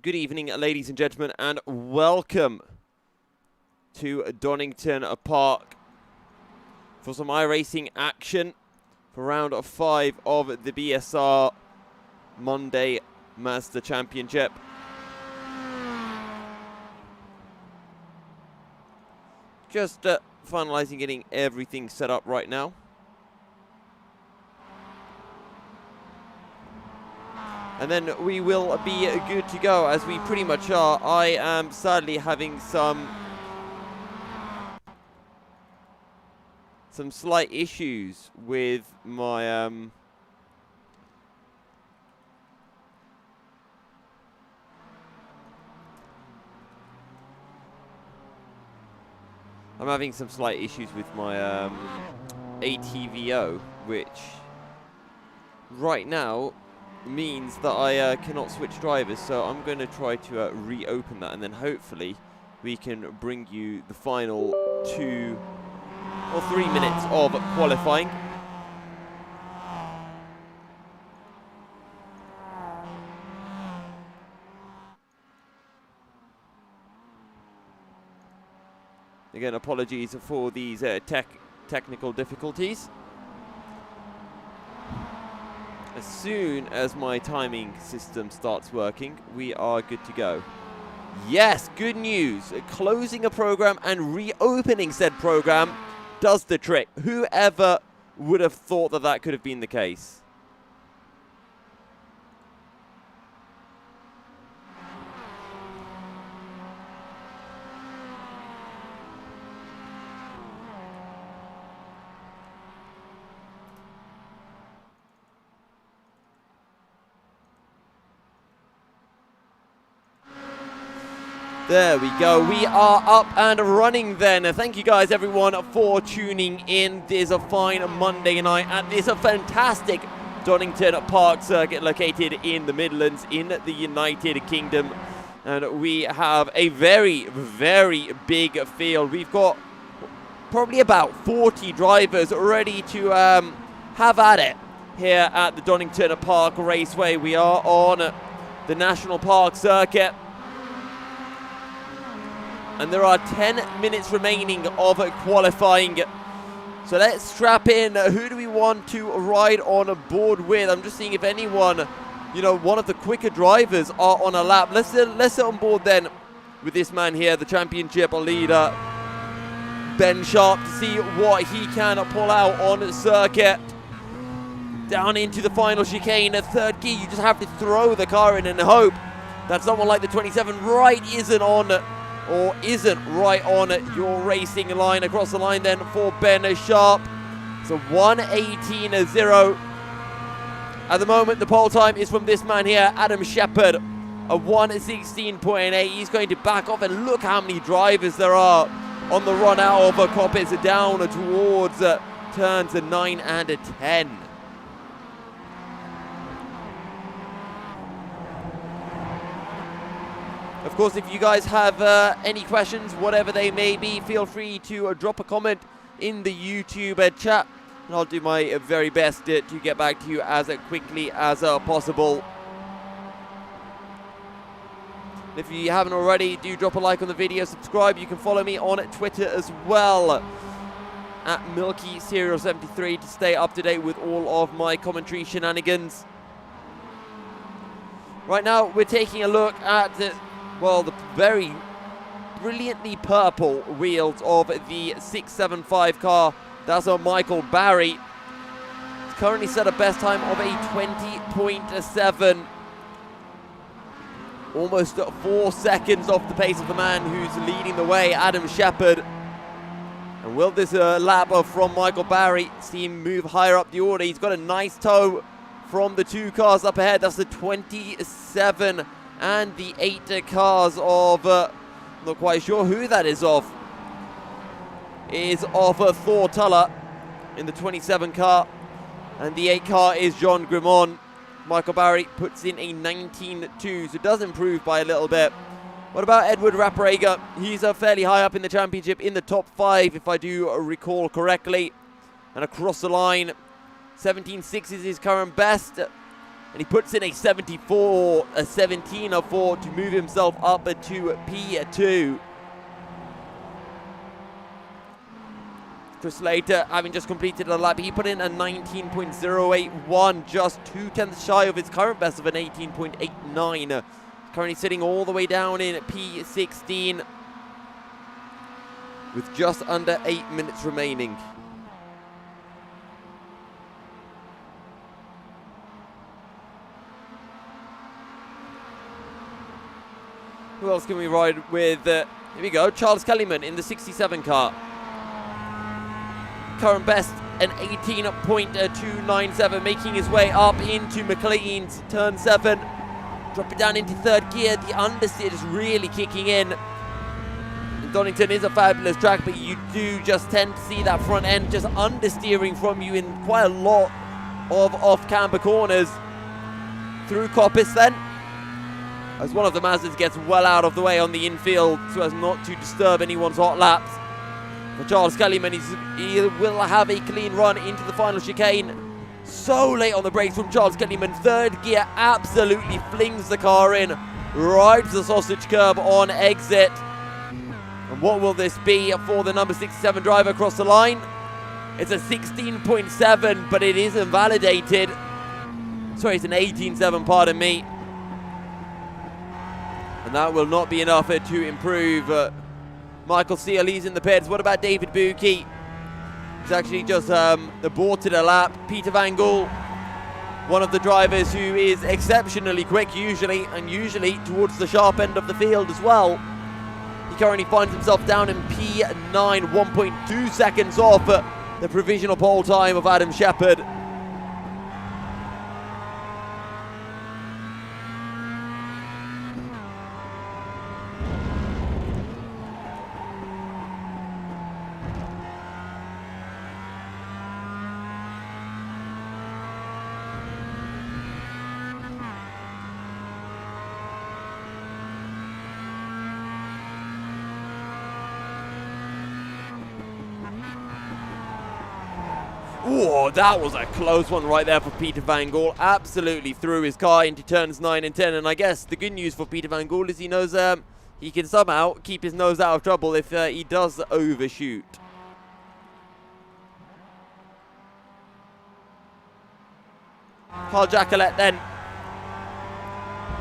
Good evening, ladies and gentlemen, and welcome to Donington Park for some iRacing action for round 5 of the BSR Monday Master Championship. Just finalizing getting everything set up right now. And then we will be good to go, as we pretty much are. I am sadly having some slight issues with my I'm having some slight issues with my ATVO, which right now means that I cannot switch drivers, so I'm going to try to reopen that, and then hopefully we can bring you the final 2 or 3 minutes of qualifying. Again, apologies for these technical difficulties. As soon as my timing system starts working, we are good to go. Yes, good news. Closing a program and reopening said program does the trick. Whoever would have thought that that could have been the case? There we go. We are up and running then. Thank you guys, everyone, for tuning in. This is a fine Monday night at this fantastic Donington Park circuit located in the Midlands in the United Kingdom. And we have a very, very big field. We've got probably about 40 drivers ready to have at it here at the Donington Park Raceway. We are on the National Park circuit. And there are 10 minutes remaining of qualifying. So let's strap in. Who do we want to ride on board with? I'm just seeing if anyone, one of the quicker drivers are on a lap. Let's sit on board then with this man here, the championship leader, Ben Sharp, to see what he can pull out on the circuit. Down into the final chicane, a third gear. You just have to throw the car in and hope that someone like the 27 isn't right on your racing line. Across the line then for Ben Sharp. It's a 1:18.0. At the moment, the pole time is from this man here, Adam Shepherd, a 1:16.8. He's going to back off, and look how many drivers there are on the run out of Coppets down towards turns 9 and 10. Of course, if you guys have any questions, whatever they may be, feel free to drop a comment in the YouTube chat, and I'll do my very best to get back to you as quickly as possible. If you haven't already, do drop a like on the video, subscribe. You can follow me on Twitter as well, at MilkySerial73, to stay up to date with all of my commentary shenanigans. Right now, we're taking a look at the very brilliantly purple wheels of the 675 car. That's a Michael Barry. He's currently set a best time of a 20.7. Almost 4 seconds off the pace of the man who's leading the way, Adam Shepherd. And will this lap from Michael Barry see him move higher up the order? He's got a nice tow from the 2 cars up ahead. That's the 27 and the 8 cars of, not quite sure who that is of. It is of Thor Tuller in the 27 car. And the 8 car is John Grimond. Michael Barry puts in a 19.2, so does improve by a little bit. What about Edward Rappareger? He's fairly high up in the championship, in the top 5, if I do recall correctly. And across the line, 17.6 is his current best. And he puts in a 17.04 to move himself up to P2. Chris Slater, having just completed a lap, he put in a 19.081, just 0.2 shy of his current best of an 18.89. Currently sitting all the way down in P16 with just under 8 minutes remaining. Who else can we ride with? Here we go, Charles Kellyman in the 67 car. Current best, an 18.297, making his way up into McLean's turn 7. Dropping down into third gear. The understeer is really kicking in. And Donington is a fabulous track, but you do just tend to see that front end just understeering from you in quite a lot of off-camber corners. Through Coppice then, as one of the Mazdas gets well out of the way on the infield so as not to disturb anyone's hot laps. For Charles Kellyman, he will have a clean run into the final chicane. So late on the brakes from Charles Kellyman. Third gear absolutely flings the car in, right to the sausage curb on exit. And what will this be for the number 67 driver across the line? It's a 16.7, but it is invalidated. Sorry, it's an 18.7, pardon me. And that will not be enough to improve. Michael Seal, he's in the pits. What about David Buki? He's actually just aborted a lap. Peter Van Gool, one of the drivers who is exceptionally quick usually, and usually towards the sharp end of the field as well. He currently finds himself down in P9, 1.2 seconds off the provisional pole time of Adam Shepherd. Oh, that was a close one right there for Peter Van Gool. Absolutely threw his car into turns 9 and 10. And I guess the good news for Peter Van Gool is he knows he can somehow keep his nose out of trouble if he does overshoot. Carl Jacquelet then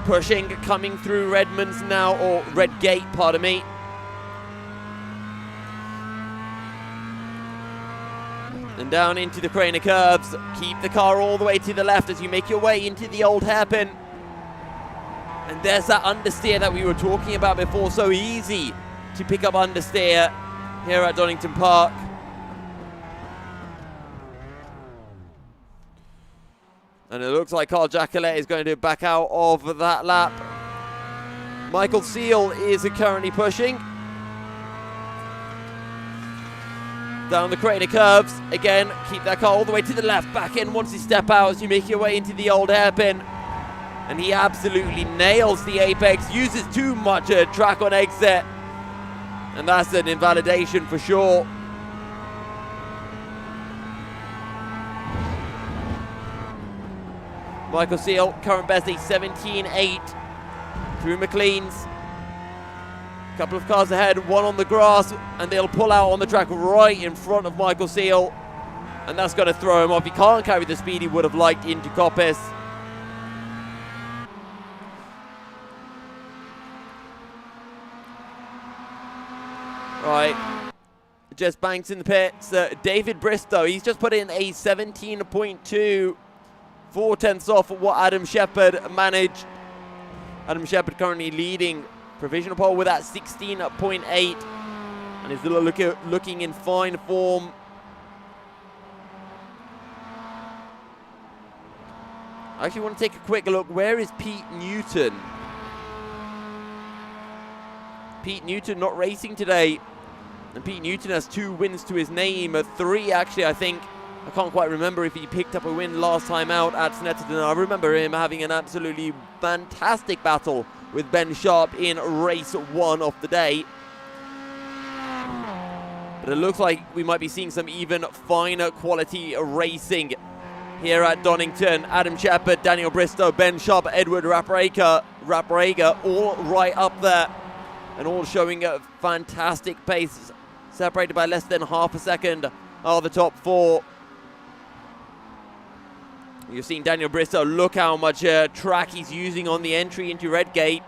pushing, coming through Redmond's now, or Redgate, pardon me. And down into the Craner curves. Keep the car all the way to the left as you make your way into the old hairpin. And there's that understeer that we were talking about before. So easy to pick up understeer here at Donington Park. And it looks like Carl Jacquelet is going to back out of that lap. Michael Seal is currently pushing. Down the Craner curves. Again, keep that car all the way to the left. Back in once you step out as you make your way into the old hairpin. And he absolutely nails the apex. Uses too much track on exit. And that's an invalidation for sure. Michael Seal, current best a 17.8 through McLean's. Couple of cars ahead, one on the grass, and they'll pull out on the track right in front of Michael Seal. And that's going to throw him off. He can't carry the speed he would have liked into Coppice. Right. Jess Banks in the pits. David Bristow, he's just put in a 17.2. 0.4 off what Adam Shepherd managed. Adam Shepherd currently leading provisional pole with that 16.8 and is looking in fine form. I actually want to take a quick look. Where is Pete Newton? Pete Newton not racing today. And Pete Newton has 2 wins to his name. 3 actually, I think. I can't quite remember if he picked up a win last time out at Snetterton. I remember him having an absolutely fantastic battle with Ben Sharp in race 1 of the day. But it looks like we might be seeing some even finer quality racing here at Donington. Adam Shepherd, Daniel Bristow, Ben Sharp, Edward Raprager, all right up there, and all showing a fantastic pace, separated by less than half a second are the top four. You've seen Daniel Bristow, look how much track he's using on the entry into Redgate.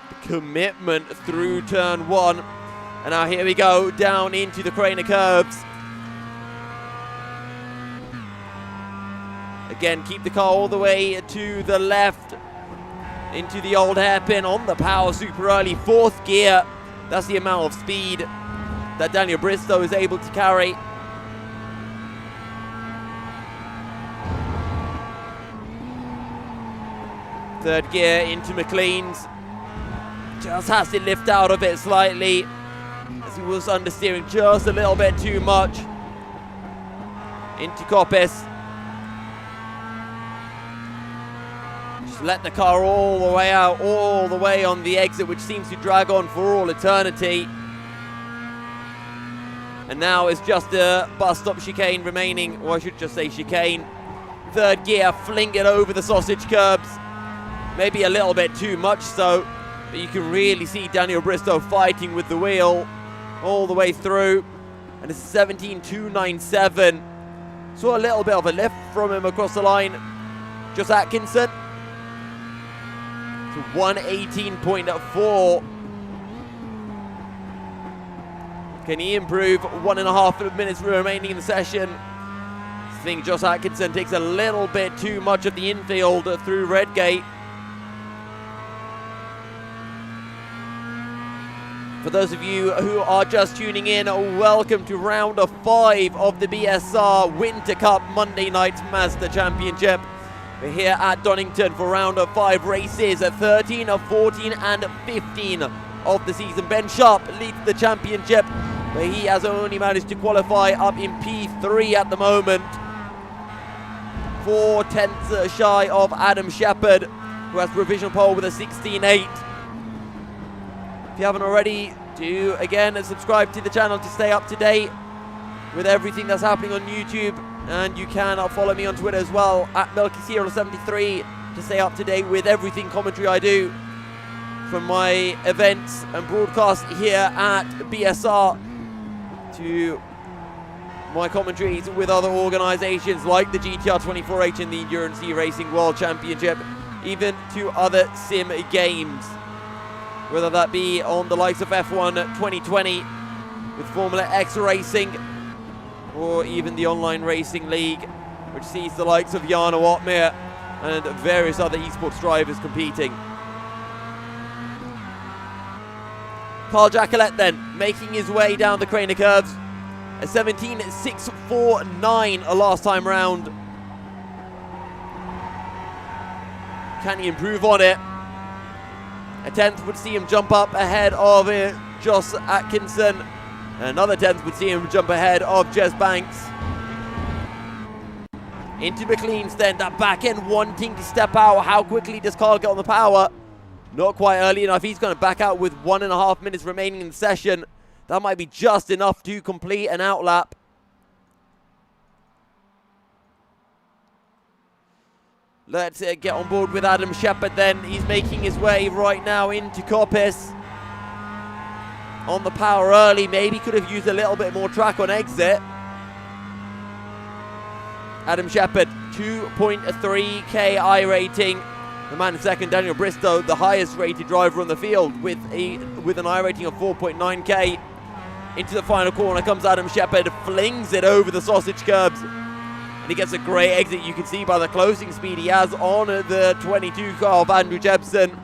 The commitment through turn one. And now here we go, down into the Craner curves. Again, keep the car all the way to the left, into the old hairpin on the power super early. Fourth gear, that's the amount of speed that Daniel Bristow is able to carry. Third gear into McLean's. Just has to lift out of it slightly, as he was understeering just a little bit too much. Into Coppice. Just let the car all the way out, all the way on the exit, which seems to drag on for all eternity. And now it's just a bus stop chicane remaining, or I should just say chicane. Third gear, fling it over the sausage curbs. Maybe a little bit too much so, but you can really see Daniel Bristow fighting with the wheel all the way through. And it's 17.297. Saw a little bit of a lift from him across the line. Josh Atkinson to 118.4. Can he improve? 1.5 minutes remaining in the session. I think Josh Atkinson takes a little bit too much of the infield through Redgate. For those of you who are just tuning in, welcome to round of 5 of the BSR Winter Cup Monday Night Mazda Championship. We're here at Donington for round of 5 races, 13 of 14 and 15 of the season. Ben Sharp leads the championship, but he has only managed to qualify up in P3 at the moment. 4 tenths shy of Adam Shepherd, who has provisional pole with a 16.8. If you haven't already, do again subscribe to the channel to stay up to date with everything that's happening on YouTube, and you can follow me on Twitter as well at Melky073 to stay up to date with everything commentary I do from my events and broadcasts here at BSR to my commentaries with other organisations like the GTR 24H and the Endurance E-Racing World Championship, even to other sim games, whether that be on the likes of F1 2020 with Formula X Racing, or even the Online Racing League, which sees the likes of Jarno Ottmar and various other esports drivers competing. Carl Jacquelet then making his way down the Craner curves. A 17.649 last time round. Can he improve on it? A 10th would see him jump up ahead of Josh Atkinson. Another 10th would see him jump ahead of Jez Banks. Into McLean's then, that back end wanting to step out. How quickly does Carl get on the power? Not quite early enough. He's going to back out with 1.5 minutes remaining in the session. That might be just enough to complete an outlap. Let's get on board with Adam Shepherd then. He's making his way right now into Coppice. On the power early, maybe could have used a little bit more track on exit. Adam Shepherd, 2.3k I rating. The man in second, Daniel Bristow, the highest rated driver on the field with an I rating of 4.9k. Into the final corner comes Adam Shepherd, flings it over the sausage curbs. And he gets a great exit. You can see by the closing speed he has on the 22 car of Andrew Jebsen.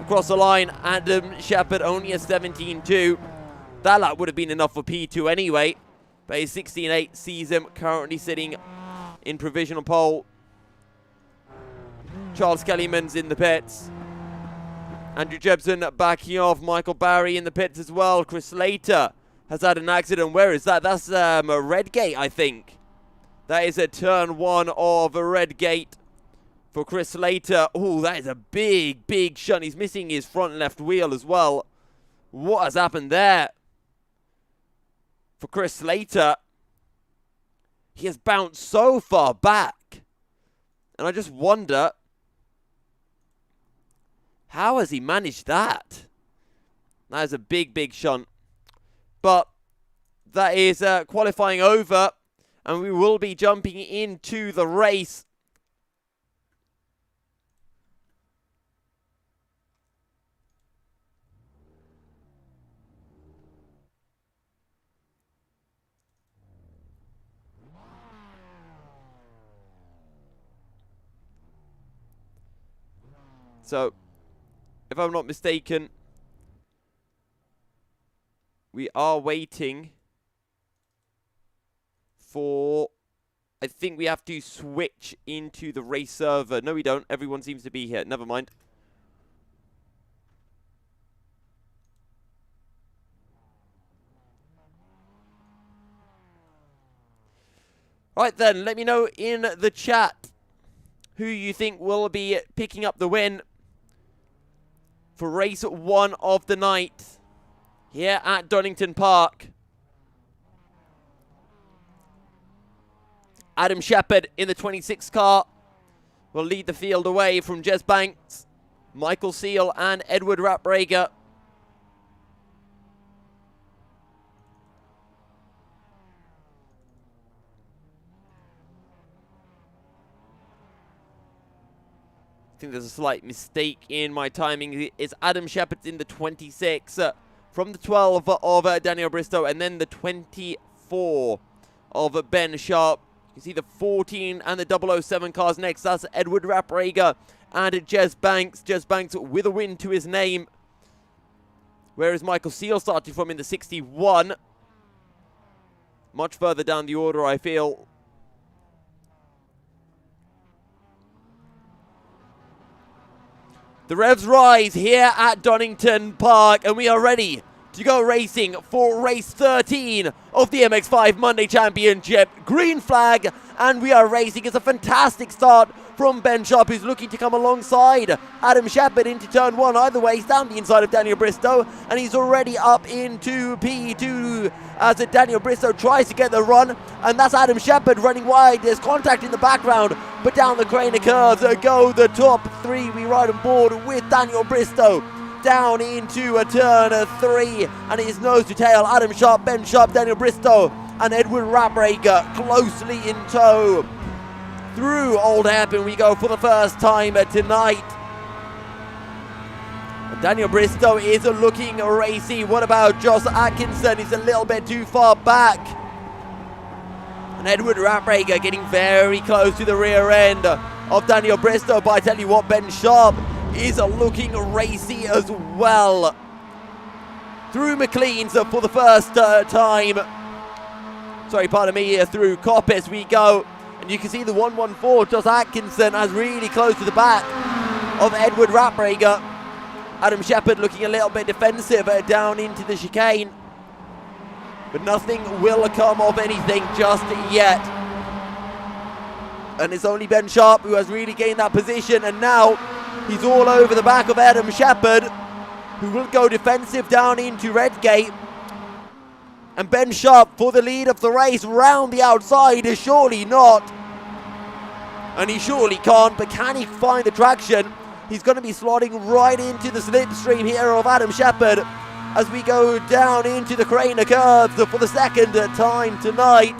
Across the line, Adam Shepherd only a 17.2. That lap would have been enough for P2 anyway. But his 16.8 sees him currently sitting in provisional pole. Charles Kellyman's in the pits. Andrew Jebsen backing off. Michael Barry in the pits as well. Chris Slater has had an accident. Where is that? That's a Redgate, I think. That is a turn 1 of a Redgate for Chris Slater. Oh, that is a big, big shunt. He's missing his front left wheel as well. What has happened there? For Chris Slater. He has bounced so far back. And I just wonder, how has he managed that? That is a big, big shunt. But that is qualifying over. And we will be jumping into the race. So, if I'm not mistaken, we are waiting for... I think we have to switch into the race server. No, we don't. Everyone seems to be here. Never mind. Right then, let me know in the chat who you think will be picking up the win for race 1 of the night here at Donington Park. Adam Shepherd in the 26 car will lead the field away from Jez Banks, Michael Seal and Edward Rapprager. I think there's a slight mistake in my timing. It's Adam Shepherd in the 26 from the 12 of Daniel Bristow, and then the 24 of Ben Sharp. You see the 14 and the 007 cars next. That's Edward Rapprager and Jez Banks. Jez Banks with a win to his name. Whereas Michael Seal started from in the 61. Much further down the order, I feel. The revs rise here at Donington Park, and we are ready to go racing for race 13 of the MX5 Monday Championship. Green flag, and we are racing. It's a fantastic start from Ben Sharp, who's looking to come alongside Adam Shepherd into turn 1. Either way, he's down the inside of Daniel Bristow, and he's already up into P2 as Daniel Bristow tries to get the run, and that's Adam Shepherd running wide. There's contact in the background, but down the crane of curves go the top 3. We ride on board with Daniel Bristow down into a turn 3, and it is nose to tail. Adam Sharp, Ben Sharp, Daniel Bristow, and Edward Rapprager closely in tow. Through Old Hairpin we go for the first time tonight. Daniel Bristow is looking racy. What about Josh Atkinson? He's a little bit too far back. And Edward Rapprager getting very close to the rear end of Daniel Bristow. But I tell you what, Ben Sharp is looking racy as well. Through McLean's for the first time. Sorry, pardon me, through Coppice we go. And you can see the 114, Josh Atkinson, as really close to the back of Edward Rapprager. Adam Shepherd looking a little bit defensive down into the chicane. But nothing will come of anything just yet. And it's only Ben Sharp who has really gained that position. And now he's all over the back of Adam Shepherd, who will go defensive down into Redgate. And Ben Sharp for the lead of the race round the outside is surely not. And he surely can't, but can he find the traction? He's going to be slotting right into the slipstream here of Adam Shepherd as we go down into the crane of curves for the second time tonight.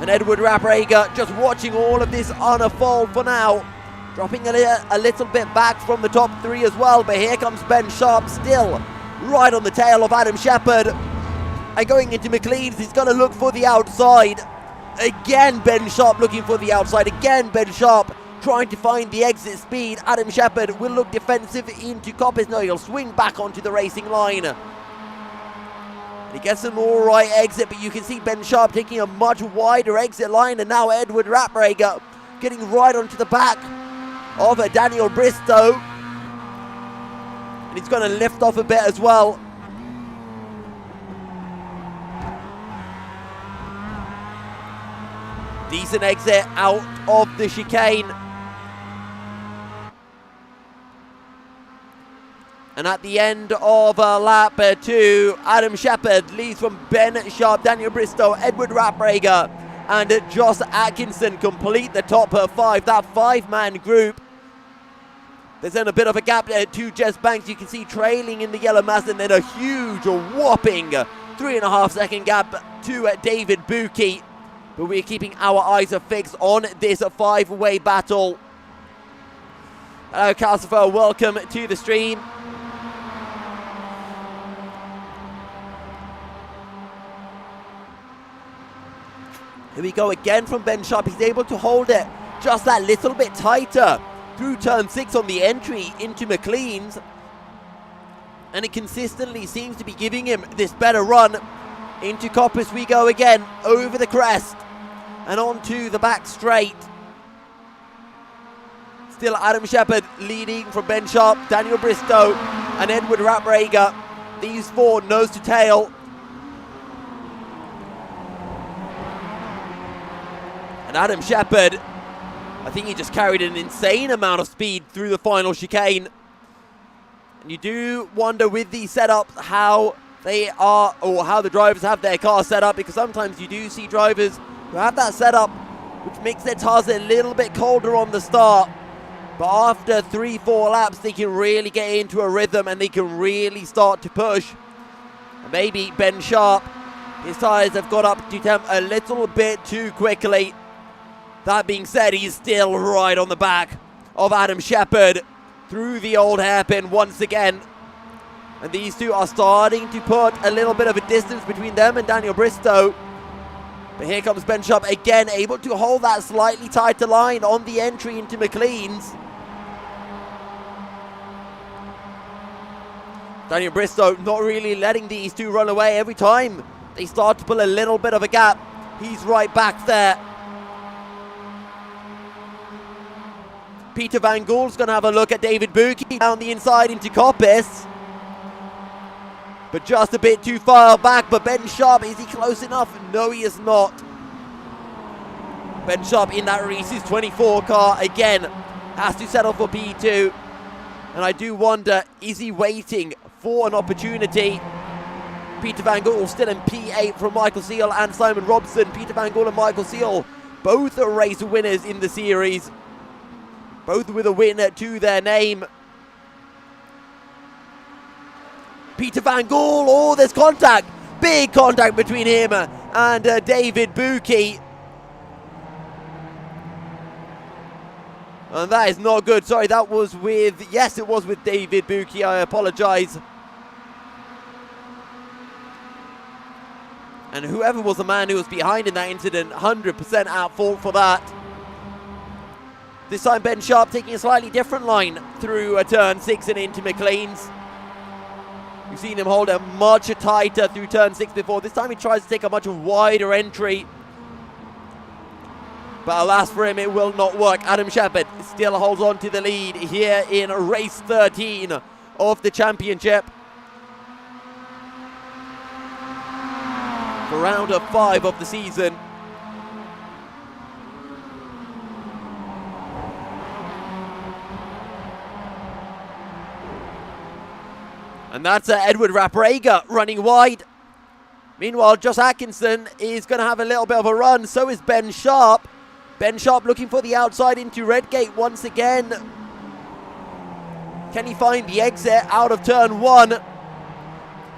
And Edward Rapprager just watching all of this unfold for now. Dropping a little bit back from the top 3 as well, but here comes Ben Sharp still right on the tail of Adam Shepherd. And going into McLean's, he's going to look for the outside. Again, Ben Sharp looking for the outside. Again, Ben Sharp trying to find the exit speed. Adam Shepherd will look defensive into Coppice. No, he'll swing back onto the racing line. And he gets an alright exit, but you can see Ben Sharp taking a much wider exit line. And now Edward Rapprager getting right onto the back of Daniel Bristow. And he's going to lift off a bit as well. Decent exit out of the chicane. And at the end of lap 2, Adam Shepherd leads from Ben Sharp, Daniel Bristow, Edward Raprager, and Josh Atkinson complete the top 5. That 5-man group. There's then a bit of a gap to Jess Banks. You can see trailing in the yellow Mazda, and then a huge, whopping 3.5 second gap to David Buki. But we're keeping our eyes fixed on this 5-way battle. Hello, Calcifer. Welcome to the stream. Here we go again from Ben Sharp. He's able to hold it just that little bit tighter through turn 6 on the entry into McLean's. And it consistently seems to be giving him this better run. Into Coppice we go again, over the crest and onto the back straight. Still Adam Shepherd leading from Ben Sharp, Daniel Bristow and Edward Raprager. These 4 nose to tail. And Adam Shepherd, I think he just carried an insane amount of speed through the final chicane. And you do wonder with these setups how they are, or how the drivers have their car set up, because sometimes you do see drivers who have that setup which makes their tires a little bit colder on the start. But after 3-4 laps, they can really get into a rhythm and they can really start to push. And maybe Ben Sharp, his tires have got up to temp a little bit too quickly. That being said, he's still right on the back of Adam Shepherd through the old hairpin once again. And these two are starting to put a little bit of a distance between them and Daniel Bristow. But here comes Ben Sharp again, able to hold that slightly tighter line on the entry into McLean's. Daniel Bristow not really letting these two run away. Every time they start to pull a little bit of a gap, he's right back there. Peter Van Gool's going to have a look at David Buki down the inside into Coppice. But just a bit too far back. But Ben Sharp, is he close enough? No, he is not. Ben Sharp in that Reese's 24 car again has to settle for P2. And I do wonder, is he waiting for an opportunity? Peter Van Gool still in P8 from Michael Seal and Simon Robson. Peter Van Gool and Michael Seal, both are race winners in the series. Both with a win to their name. Peter Van Gool, oh, there's contact. Big contact between him and David Buki. And that is not good. Sorry, that was with, yes, it was with David Buki. I apologize. And whoever was the man who was behind in that incident, 100% at fault for that. This time Ben Sharp taking a slightly different line through turn 6 and into McLean's. We've seen him hold it much tighter through turn 6 before. This time he tries to take a much wider entry. But alas for him, it will not work. Adam Shepherd still holds on to the lead here in race 13 of the championship. For round of 5 of the season. And that's Edward Raprager running wide. Meanwhile, Josh Atkinson is going to have a little bit of a run. So is Ben Sharp. Ben Sharp looking for the outside into Redgate once again. Can he find the exit out of turn 1?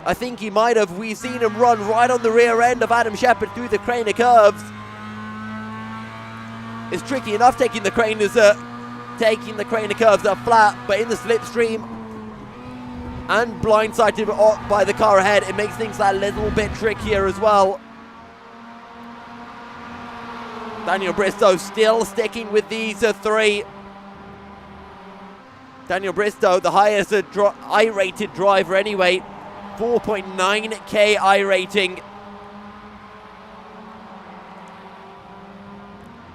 I think he might have. We've seen him run right on the rear end of Adam Shepherd through the crane of curves. It's tricky enough taking the crane of curves flat, but in the slipstream and blindsided by the car ahead, it makes things that little bit trickier as well. Daniel Bristow still sticking with these 3. Daniel Bristow, the highest I-rated driver anyway, 4.9k I-rating.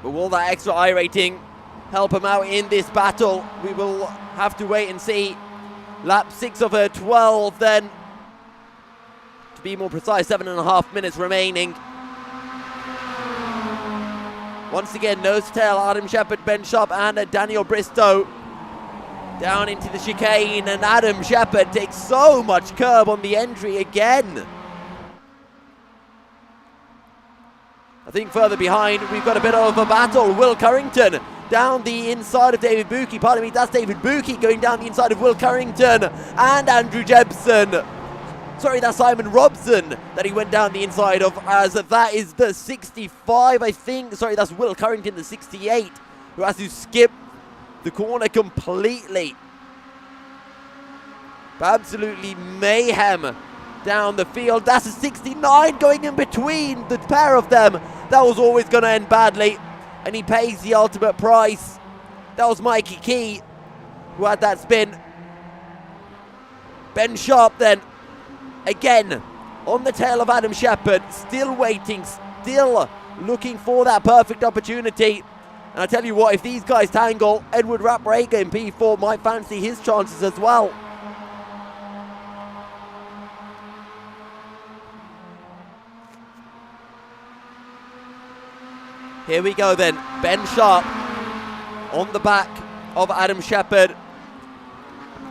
But will that extra I-rating help him out in this battle? We will have to wait and see. Lap 6 of 12 then. To be more precise, 7.5 minutes remaining. Once again, nose to tail, Adam Shepherd, Ben Sharp and Daniel Bristow. Down into the chicane, and Adam Shepherd takes so much curb on the entry again. I think further behind, we've got a bit of a battle. Will Currington down the inside of David Buki. Pardon me, that's David Buki going down the inside of Will Currington and Andrew Jebson. Sorry, that's Simon Robson that he went down the inside of, as that is the 65, I think. Sorry, that's Will Currington, the 68, who has to skip the corner completely. Absolutely mayhem down the field. That's a 69 going in between the pair of them. That was always going to end badly, and he pays the ultimate price. That was Mikey Key who had that spin. Ben Sharp then, again, on the tail of Adam Shepherd, still waiting, still looking for that perfect opportunity. And I tell you what, if these guys tangle, Edward Rapp-Rager in P4 might fancy his chances as well. Here we go then, Ben Sharp on the back of Adam Shepherd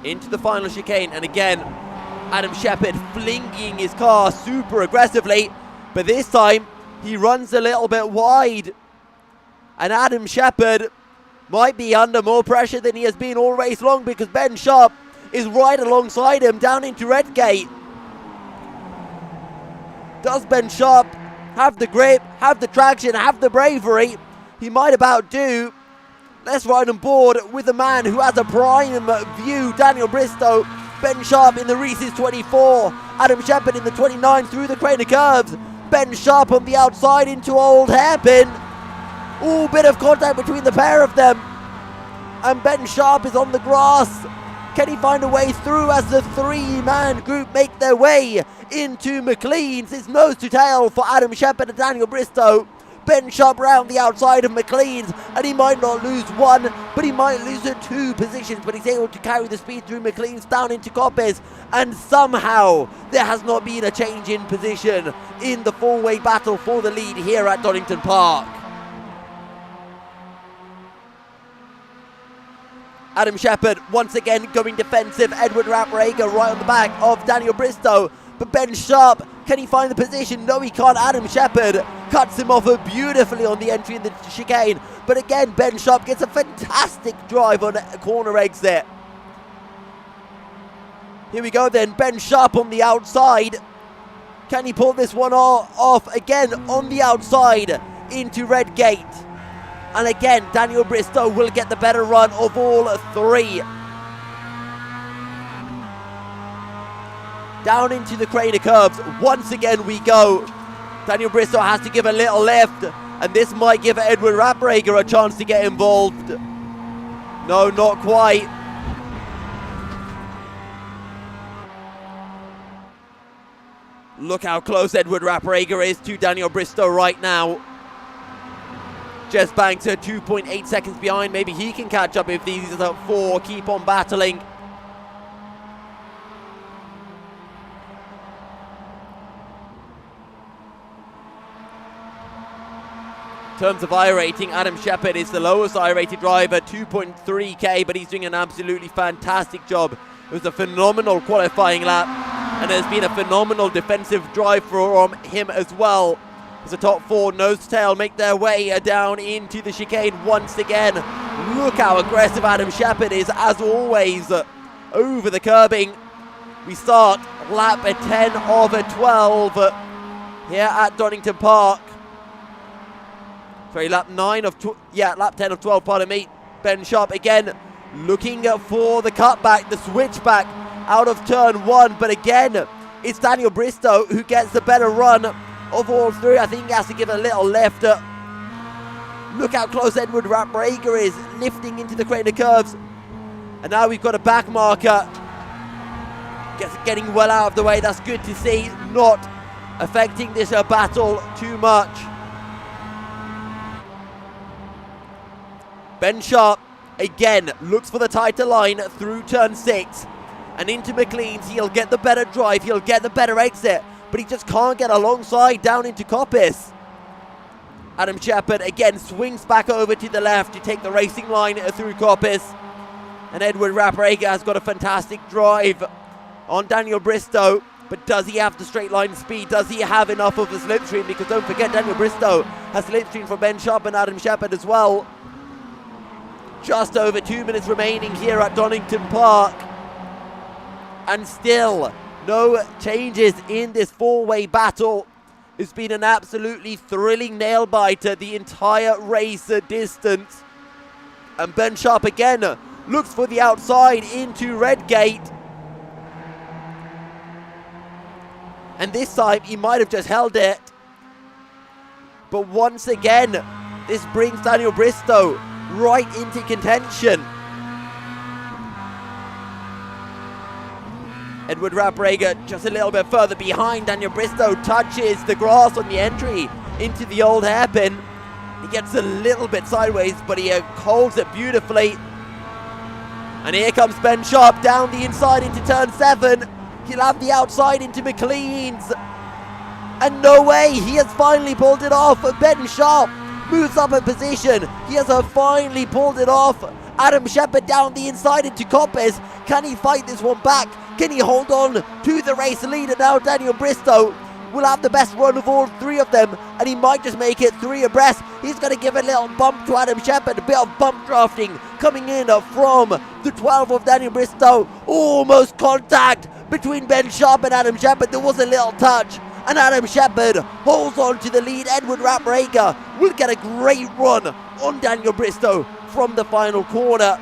into the final chicane, and again Adam Shepherd flinging his car super aggressively, but this time he runs a little bit wide, and Adam Shepherd might be under more pressure than he has been all race long, because Ben Sharp is right alongside him down into Redgate. Does Ben Sharp have the grip, have the traction, have the bravery? He might about do. Let's ride on board with the man who has a prime view, Daniel Bristow. Ben Sharp in the Reese's 24, Adam Shepherd in the 29 through the crane of curves. Ben Sharp on the outside into Old Hairpin. Ooh, bit of contact between the pair of them, and Ben Sharp is on the grass. Can he find a way through as the three-man group make their way into McLean's? It's nose to tail for Adam Shepherd and Daniel Bristow. Ben Sharp round the outside of McLean's, and he might not lose one, but he might lose two positions, but he's able to carry the speed through McLean's down into Coppice, and somehow there has not been a change in position in the four-way battle for the lead here at Donington Park. Adam Shepherd once again going defensive. Edward Rapp-Rager right on the back of Daniel Bristow. But Ben Sharp, can he find the position? No, he can't. Adam Shepherd cuts him off beautifully on the entry in the chicane. But again, Ben Sharp gets a fantastic drive on a corner exit. Here we go then. Ben Sharp on the outside. Can he pull this one off? Again, on the outside into Redgate. And again, Daniel Bristow will get the better run of all three. Down into the crane of curves. Once again we go. Daniel Bristow has to give a little lift, and this might give Edward Rapp-Rager a chance to get involved. No, not quite. Look how close Edward Rapp-Rager is to Daniel Bristow right now. Jess Banks are 2.8 seconds behind. Maybe he can catch up if these four keep on battling. In terms of I rating, Adam Shepherd is the lowest I rated driver, 2.3k, but he's doing an absolutely fantastic job. It was a phenomenal qualifying lap, and there's been a phenomenal defensive drive from him as well. As the top four nose to tail make their way down into the chicane once again. Look how aggressive Adam Shepherd is, as always, over the curbing. We start lap 10 of 12 here at Donington Park. Sorry, lap 10 of 12, pardon me. Ben Sharp again looking for the cutback, the switchback out of turn one, but again, it's Daniel Bristow who gets the better run of all three. I think he has to give a little lift. Look how close Edward Rapp-Rager is, lifting into the crane of curves. And now we've got a back marker. Getting well out of the way, that's good to see. Not affecting this battle too much. Ben Sharp, again, looks for the tighter line through turn 6. And into McLean's, he'll get the better drive, he'll get the better exit, but he just can't get alongside down into Coppice. Adam Shepherd again swings back over to the left to take the racing line through Coppice. And Edward Raprega has got a fantastic drive on Daniel Bristow. But does he have the straight line speed? Does he have enough of the slipstream? Because don't forget, Daniel Bristow has slipstream from Ben Sharp and Adam Shepherd as well. Just over 2 minutes remaining here at Donington Park. And still, no changes in this four-way battle. It's been an absolutely thrilling nail-biter the entire race distance. And Ben Sharp again looks for the outside into Redgate. And this time, he might have just held it. But once again, this brings Daniel Bristow right into contention. Edward Raprega just a little bit further behind. Daniel Bristow touches the grass on the entry into the old hairpin. He gets a little bit sideways, but he holds it beautifully. And here comes Ben Sharp down the inside into turn 7. He'll have the outside into McLean's. And no way, he has finally pulled it off. Ben Sharp moves up a position. He has finally pulled it off. Adam Shepherd down the inside into Coppes. Can he fight this one back? Can he hold on to the race leader now? Daniel Bristow will have the best run of all three of them, and he might just make it 3 abreast. He's going to give a little bump to Adam Shepherd, a bit of bump drafting coming in from the 12 of Daniel Bristow. Almost contact between Ben Sharp and Adam Shepherd. There was a little touch, and Adam Shepherd holds on to the lead. Edward Raprega will get a great run on Daniel Bristow from the final corner.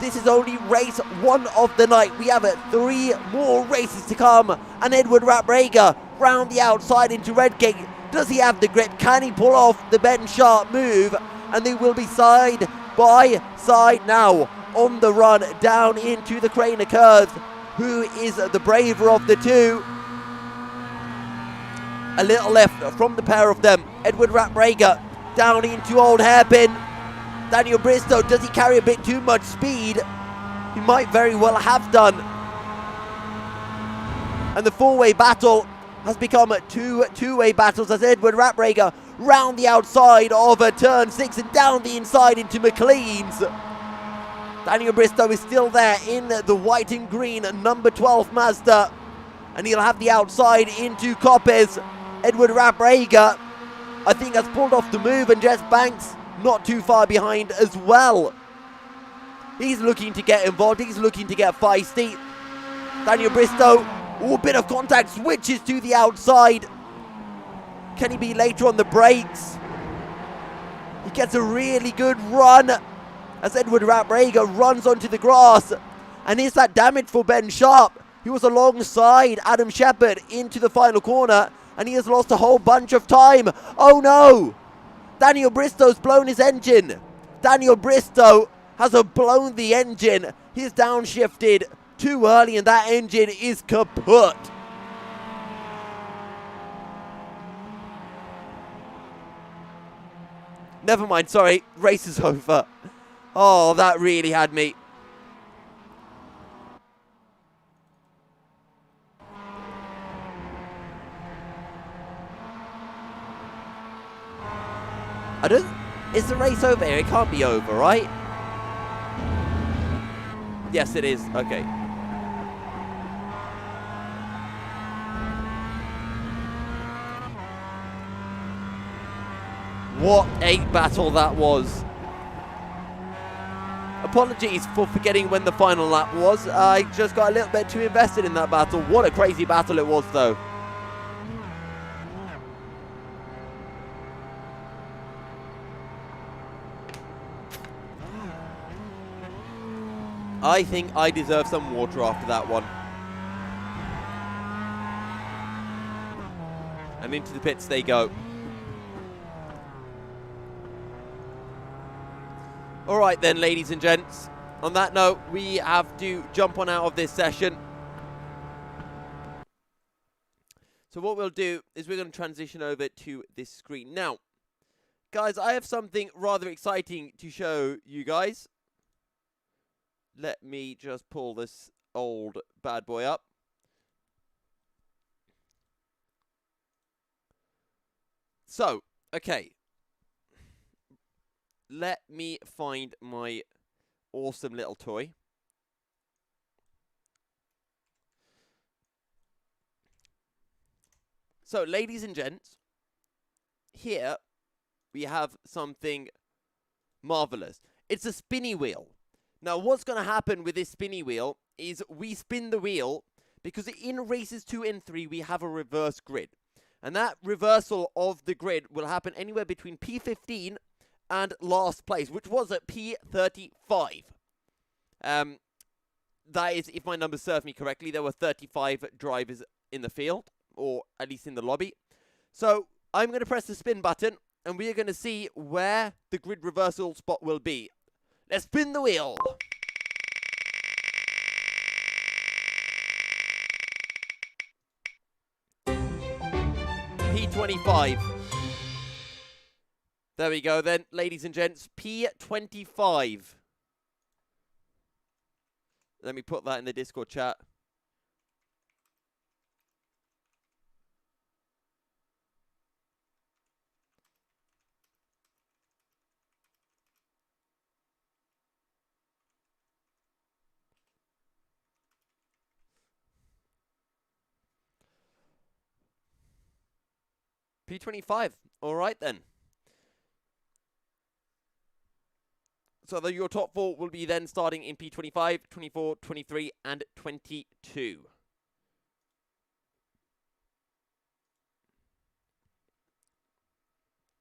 This is only race 1 of the night. We have 3 more races to come, and Edward Raprega round the outside into Redgate. Does he have the grip? Can he pull off the Ben Sharp move? And they will be side by side now on the run down into the Craner Curves. Who is the braver of the two? A little left from the pair of them. Edward Raprega down into old hairpin. Daniel Bristow, does he carry a bit too much speed? He might very well have done. And the four-way battle has become two-way battles as Edward Raprega round the outside of turn 6 and down the inside into McLean's. Daniel Bristow is still there in the white and green number 12 Mazda, and he'll have the outside into Coppes. Edward Raprega, I think, has pulled off the move, and Jess Banks not too far behind as well. He's looking to get involved. He's looking to get feisty. Daniel Bristow, a bit of contact, switches to the outside. Can he be later on the brakes? He gets a really good run as Edward Raprega runs onto the grass. And is that damage for Ben Sharp? He was alongside Adam Shepherd into the final corner, and he has lost a whole bunch of time. Oh no! Daniel Bristow's blown his engine. Daniel Bristow has blown the engine. He's downshifted too early, and that engine is kaput. Never mind, sorry. Race is over. Oh, that really had me. Is the race over here? It can't be over, right? Yes, it is. Okay. What a battle that was. Apologies for forgetting when the final lap was. I just got a little bit too invested in that battle. What a crazy battle it was, though. I think I deserve some water after that one. And into the pits they go. All right then, ladies and gents. On that note, we have to jump on out of this session. So what we'll do is we're going to transition over to this screen. Now, guys, I have something rather exciting to show you guys. Let me just pull this old bad boy up. So, okay. Let me find my awesome little toy. So, ladies and gents, here we have something marvelous. It's a spinny wheel. Now, what's going to happen with this spinny wheel is we spin the wheel because in races 2 and 3, we have a reverse grid. And that reversal of the grid will happen anywhere between P15 and last place, which was at P35. That is, if my numbers serve me correctly, there were 35 drivers in the field, or at least in the lobby. So, I'm going to press the spin button, and we are going to see where the grid reversal spot will be. Let's spin the wheel. P25. There we go then, ladies and gents. P25. Let me put that in the Discord chat. P25. All right then. So your top 4 will be then starting in P25, 24, 23, and 22.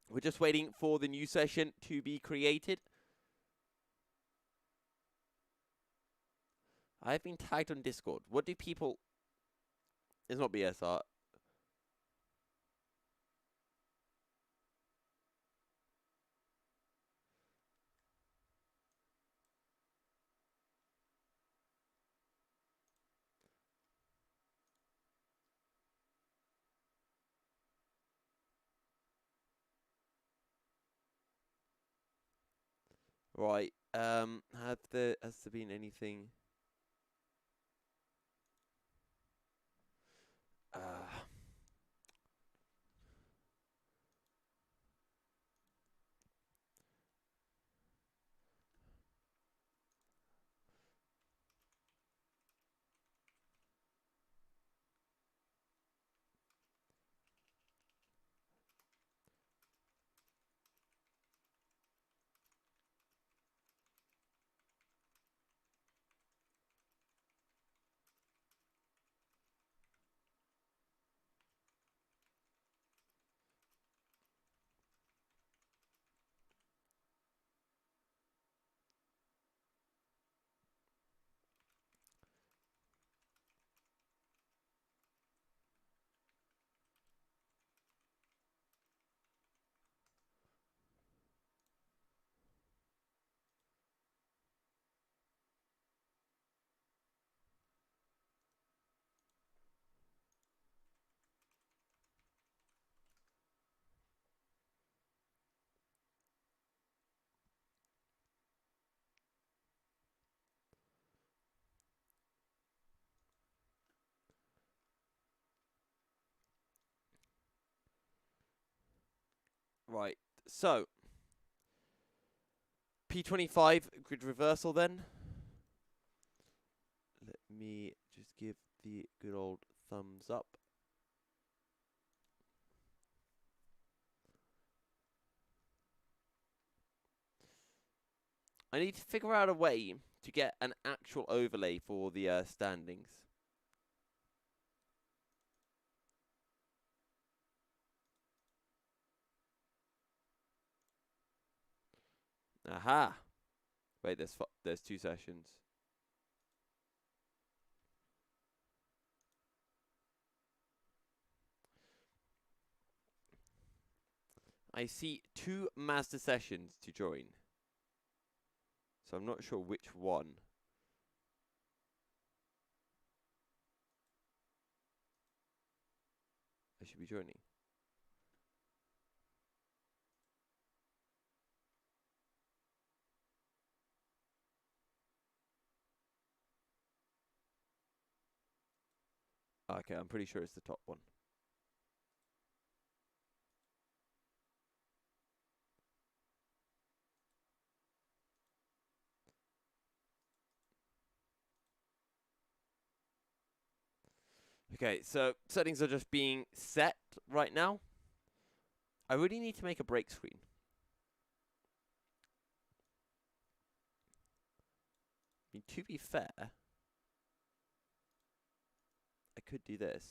We're just waiting for the new session to be created. I've been tagged on Discord. What do people... It's not BSR. Right. Has there been anything? Right. So, P25 grid reversal then. Let me just give the good old thumbs up. I need to figure out a way to get an actual overlay for the standings. Aha! Wait, there's 2 sessions. I see 2 master sessions to join. So I'm not sure which one I should be joining. Okay, I'm pretty sure it's the top one. Okay, Okay, so settings are just being set right now. I really need to make a break screen. I mean, to be fair, I could do this.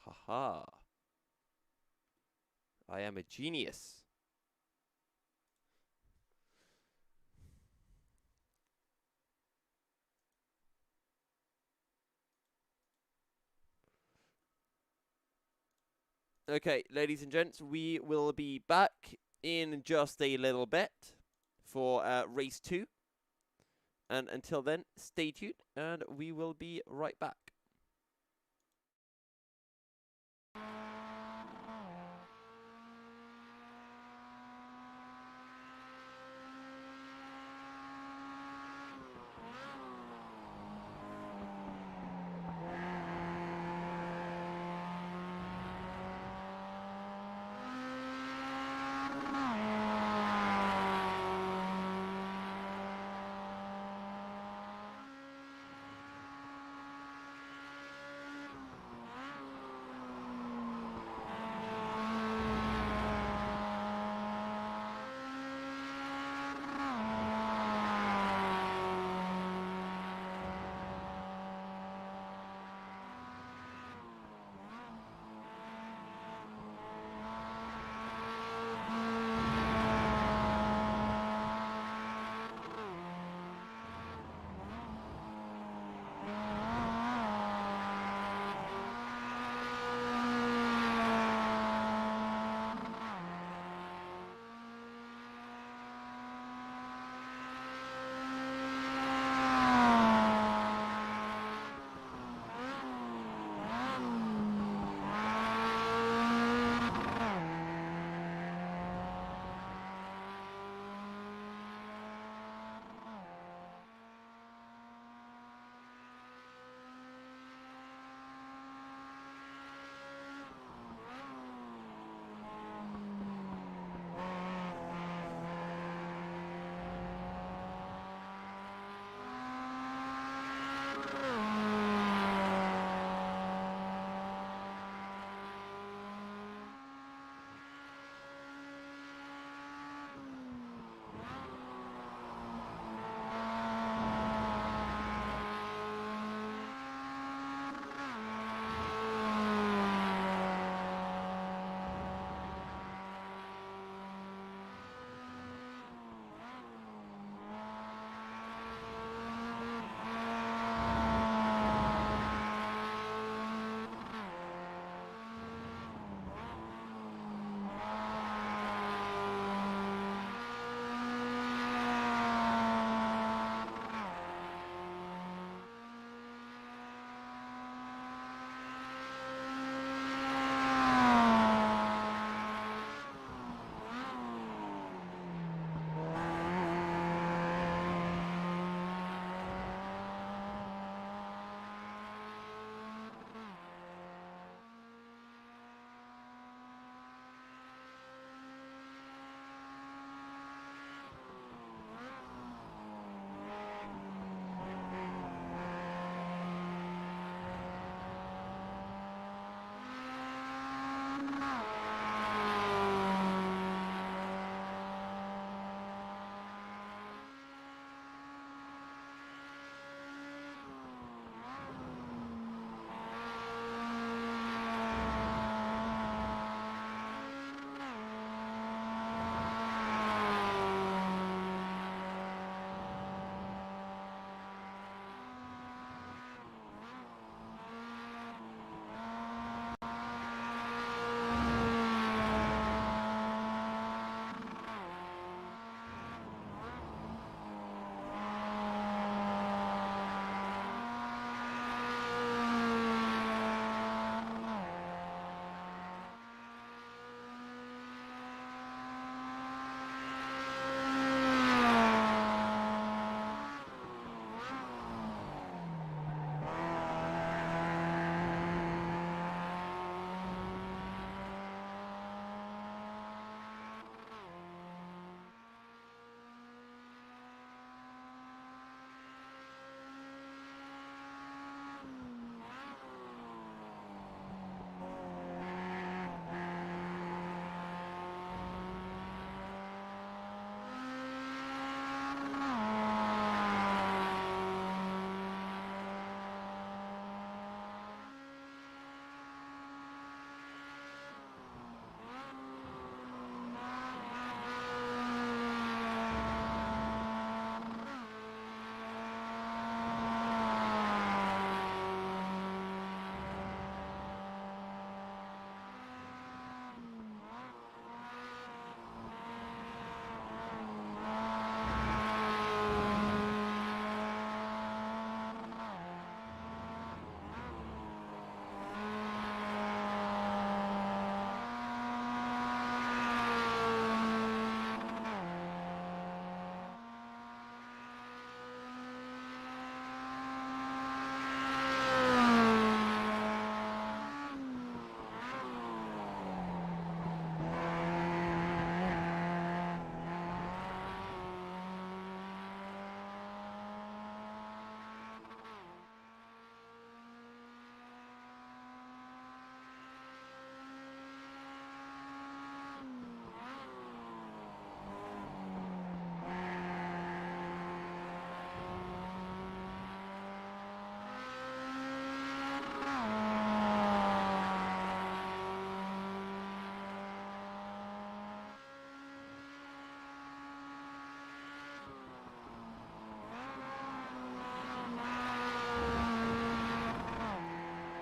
Haha. I am a genius. Okay, ladies and gents, we will be back in just a little bit for race 2. And until then, stay tuned, and we will be right back.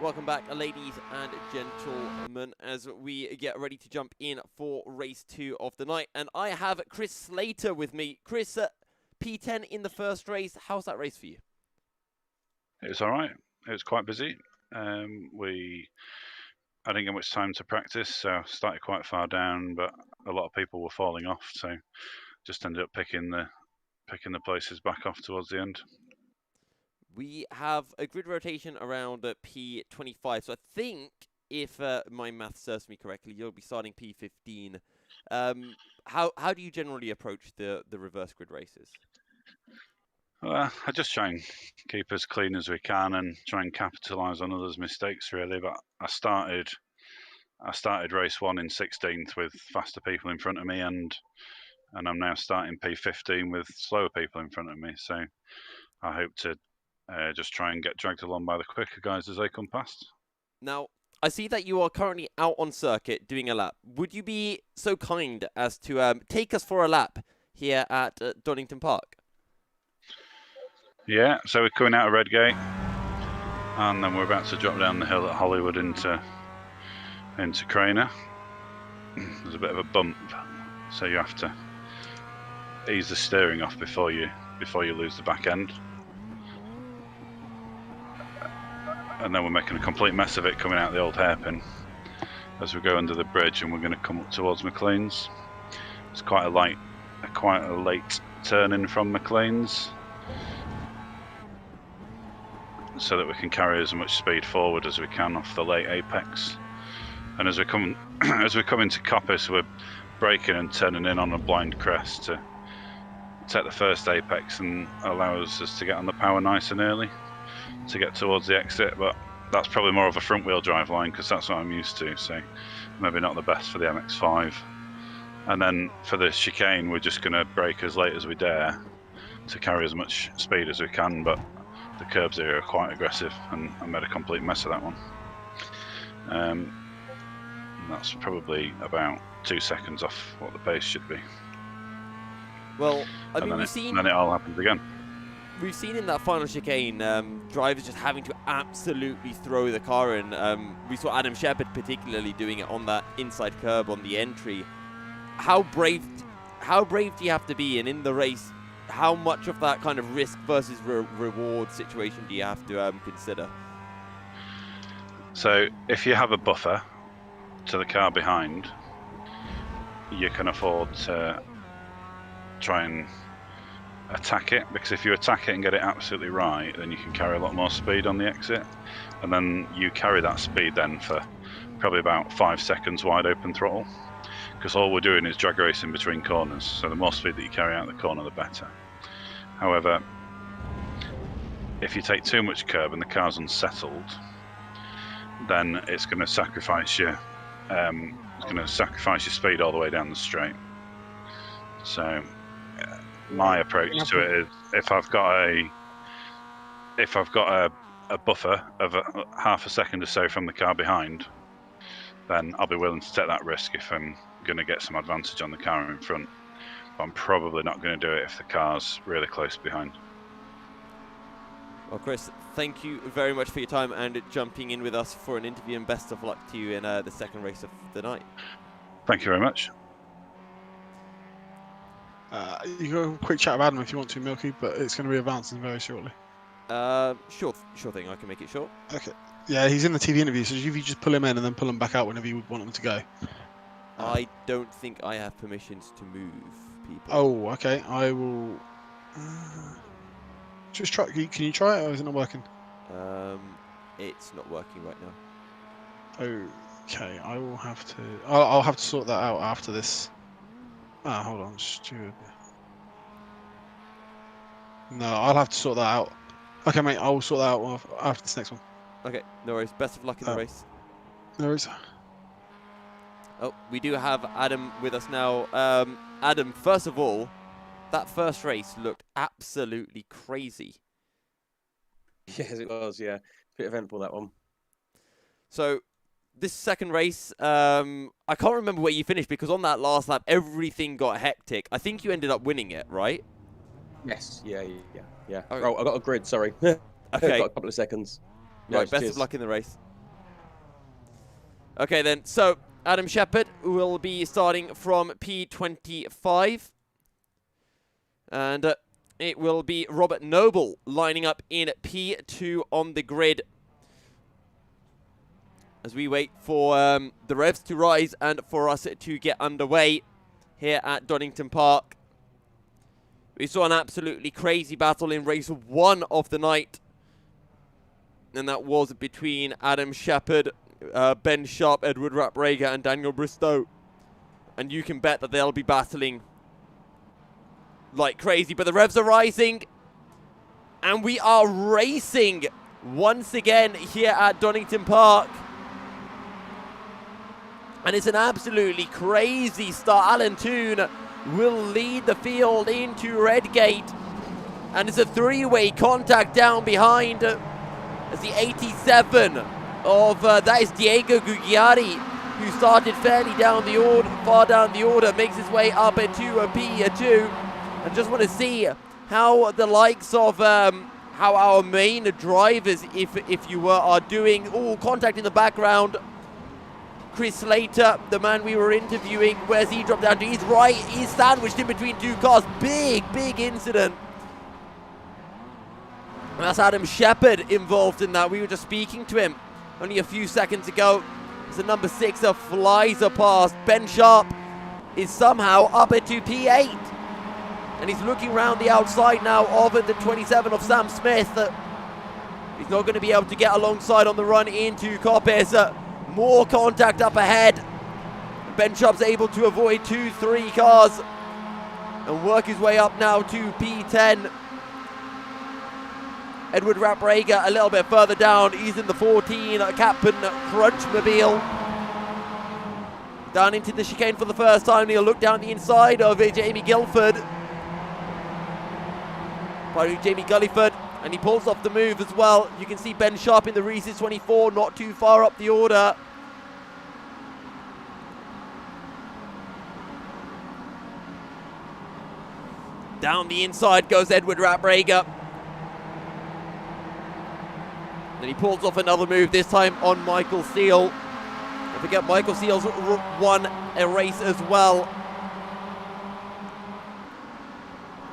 welcome back, ladies and gentlemen, as we get ready to jump in for race 2 of the night. And I have Chris Slater with me. Chris, P10 in the first race. How's that race for you? It was all right. It was quite busy. I didn't get much time to practice, so I started quite far down, but a lot of people were falling off, so just ended up picking the places back off towards the end. We have a grid rotation around P25, so I think, if my math serves me correctly, you'll be starting P15. How do you generally approach the reverse grid races? I just try and keep as clean as we can and try and capitalise on others' mistakes, really. But I started race 1 in 16th with faster people in front of me, and I'm now starting P15 with slower people in front of me. So I hope to just try and get dragged along by the quicker guys as they come past. Now, I see that you are currently out on circuit doing a lap. Would you be so kind as to take us for a lap here at Donington Park? Yeah, so we're coming out of Redgate, and then we're about to drop down the hill at Hollywood into Craner. There's a bit of a bump, so you have to ease the steering off before you lose the back end. And then we're making a complete mess of it coming out the old hairpin as we go under the bridge, and we're going to come up towards McLean's. It's quite a late turn in from McLean's, so that we can carry as much speed forward as we can off the late apex. And as we come into Coppice, we're braking and turning in on a blind crest to take the first apex and allows us to get on the power nice and early to get towards the exit. But that's probably more of a front wheel drive line because that's what I'm used to, so maybe not the best for the MX5. And then for the chicane, we're just going to brake as late as we dare to carry as much speed as we can, but the curbs here are quite aggressive, and I made a complete mess of that one. And that's probably about 2 seconds off what the pace should be. Well, I mean, then it all happens again. We've seen in that final chicane, drivers just having to absolutely throw the car in. We saw Adam Shepherd particularly doing it on that inside curb on the entry. How brave do you have to be? And in the race, how much of that kind of risk versus reward situation do you have to consider? So if you have a buffer to the car behind, you can afford to try and attack it, because if you attack it and get it absolutely right, then you can carry a lot more speed on the exit, and then you carry that speed then for probably about 5 seconds wide open throttle, because all we're doing is drag racing between corners, so the more speed that you carry out the corner, the better. However, if you take too much curb and the car's unsettled, then it's going to sacrifice your speed all the way down the straight. So my approach to it is, if I've got a buffer of half a second or so from the car behind, then I'll be willing to take that risk if I'm going to get some advantage on the car in front. But I'm probably not going to do it if the car's really close behind. Well, Chris, thank you very much for your time and jumping in with us for an interview, and best of luck to you in the second race of the night. Thank you very much. You got a quick chat with Adam if you want to, Milky, but it's going to be advancing very shortly. Sure thing. I can make it short. Okay. Yeah, he's in the TV interview, so if you just pull him in and then pull him back out whenever you want him to go. I don't think I have permissions to move people. Oh, okay. I will. Just try. Can you try it, or is it not working? It's not working right now. Okay, I will have to. I'll have to sort that out after this. Ah, hold on, stupid. No, I'll have to sort that out. Okay, mate, I will sort that out after this next one. Okay, no worries. Best of luck in the race. No worries. Oh, we do have Adam with us now. Adam, first of all, that first race looked absolutely crazy. Yes, it was, yeah. Bit eventful, that one. So, this second race, I can't remember where you finished, because on that last lap, everything got hectic. I think you ended up winning it, right? Yes, yeah. Okay. Oh, I got a grid, sorry. Okay. I've got a couple of seconds. Right, Yes, best cheers. of luck in the race. Okay then, so Adam Shepherd will be starting from P25. And it will be Robert Noble lining up in P2 on the grid. As we wait for the revs to rise and for us to get underway here at Donington Park. We saw an absolutely crazy battle in race 1 of the night. And that was between Adam Shepherd, Ben Sharp, Edward Rapp-Rager and Daniel Bristow. And you can bet that they'll be battling like crazy. But the revs are rising. And we are racing once again here at Donington Park. And it's an absolutely crazy start. Alan Toon will lead the field into Redgate. And it's a three-way contact down behind. As the 87 of, that is Diego Gugliari, who started fairly down the order, far down the order, makes his way up into a P2. And just want to see how the likes of, how our main drivers, if you were, are doing. Oh, contact in the background. Chris Slater, the man we were interviewing, where's he dropped down to? He's right, he's sandwiched in between two cars. Big incident. And that's Adam Shepherd involved in that. We were just speaking to him only a few seconds ago. As the number 6 flies past. Ben Sharp is somehow up into P8. And he's looking around the outside now of the 27 of Sam Smith. He's not going to be able to get alongside on the run into Coppice. More contact up ahead. Ben Sharp's able to avoid 2-3 cars and work his way up now to P10. Edward Rapp-Rager a little bit further down. He's in the 14 Captain Crunchmobile. Down into the chicane for the first time. He'll look down the inside of Jamie Gulliford. Jamie Gulliford. And he pulls off the move as well. You can see Ben Sharp in the Reese's 24, not too far up the order. Down the inside goes Edward Rapp-Rager. Then he pulls off another move, this time on Michael Seal. Don't forget, Michael Seal's won a race as well.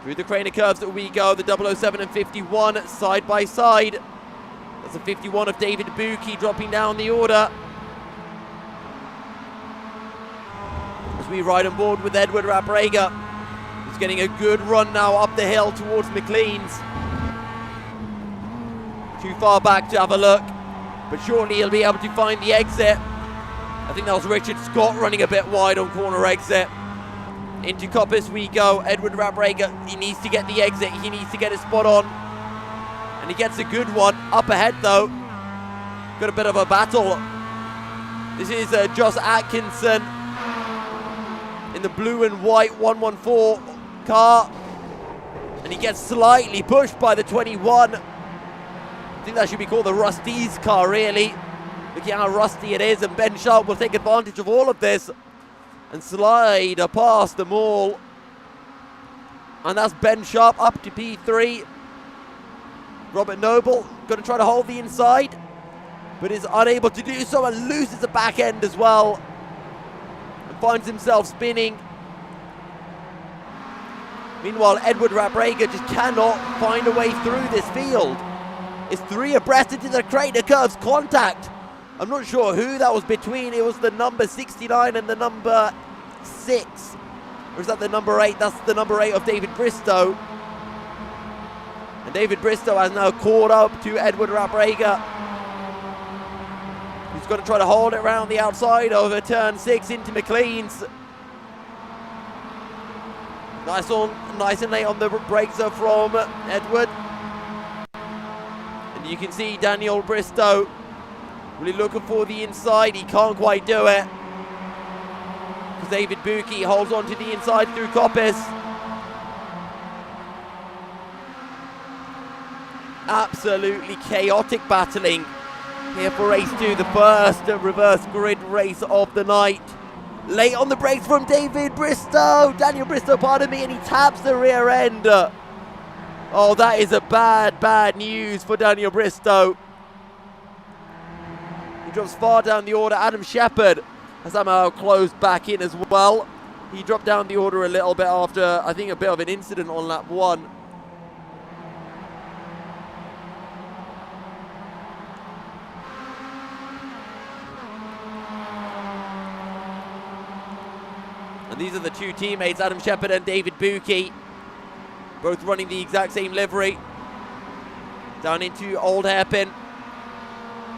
Through the Craner curves that we go, the 007 and 51 side by side. That's the 51 of David Buki dropping down the order. As we ride on board with Edward Rapp-Rager. He's getting a good run now up the hill towards McLean's. Too far back to have a look, but surely he'll be able to find the exit. I think that was Richard Scott running a bit wide on corner exit. Into Coppice we go. Edward Rapp-Rager, he needs to get the exit. He needs to get his spot on. And he gets a good one. Up ahead though. Got a bit of a battle. This is Josh Atkinson in the blue and white 114 car. And he gets slightly pushed by the 21. I think that should be called the Rusty's car, really. Look at how rusty it is, and Ben Sharp will take advantage of all of this and slide past them all. And that's Ben Sharp up to P3. Robert Noble going to try to hold the inside, but is unable to do so and loses the back end as well. And finds himself spinning. Meanwhile, Edward Rapp-Rager just cannot find a way through this field. It's 3 abreast into the Crater curves contact. I'm not sure who that was between. It was the number 69 and the number 6. Or is that the number 8? That's the number 8 of David Bristow. And David Bristow has now caught up to Edward Rapp-Rager. He's got to try to hold it around the outside over turn 6 into McLean's. Nice and late on the brakes from Edward. And you can see Daniel Bristow really looking for the inside. He can't quite do it, because David Buki holds on to the inside through Coppice. Absolutely chaotic battling here for race 2, the first reverse grid race of the night. Late on the brakes from David Bristow, Daniel Bristow, pardon me, and he taps the rear end. Oh, that is a bad news for Daniel Bristow. He drops far down the order. Adam Shepherd has somehow closed back in as well. He dropped down the order a little bit after, I think, a bit of an incident on lap 1. And these are the two teammates, Adam Shepherd and David Buki, both running the exact same livery. Down into Old Hairpin.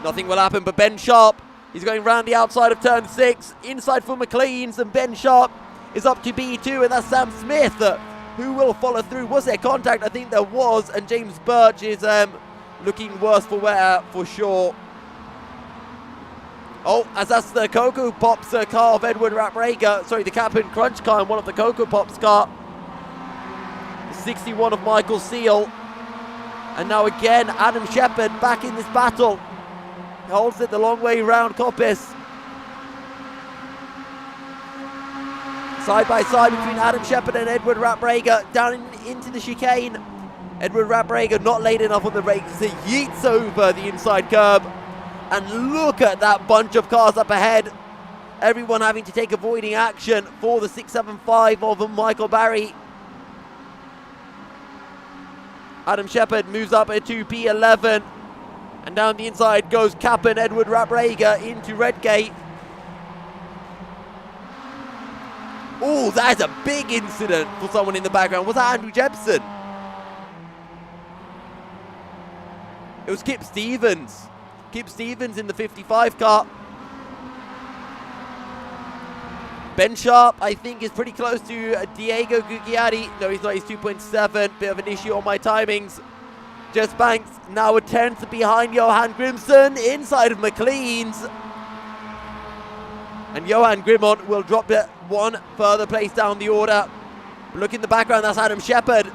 Nothing will happen, but Ben Sharp, he's going round the outside of turn 6, inside for McLean's, and Ben Sharp is up to B2, and that's Sam Smith, who will follow through. Was there contact? I think there was, and James Birch is looking worse for wear for sure. Oh, as that's the Cocoa Pops car of Edward Raprager, sorry, the Cap'n Crunch car and one of the Cocoa Pops car. 61 of Michael Seal. And now again, Adam Shepherd back in this battle. He holds it the long way round Coppice. Side by side between Adam Shepherd and Edward Raprager down into the chicane. Edward Raprager not late enough on the brakes. He yeets over the inside curb. And look at that bunch of cars up ahead. Everyone having to take avoiding action for the 675 of Michael Barry. Adam Shepherd moves up to P11. And down the inside goes Cap'n Edward Raprager into Redgate. Oh, that's a big incident for someone in the background. Was that Andrew Jepson? It was Kip Stevens. Kip Stevens in the 55 car. Ben Sharp, I think, is pretty close to Diego Gugliari. No, he's not. He's 2.7. Bit of an issue on my timings. Jess Banks now a 10th behind Johan Grimson inside of McLean's. And Johan Grimont will drop it one further place down the order. Look in the background, that's Adam Shepherd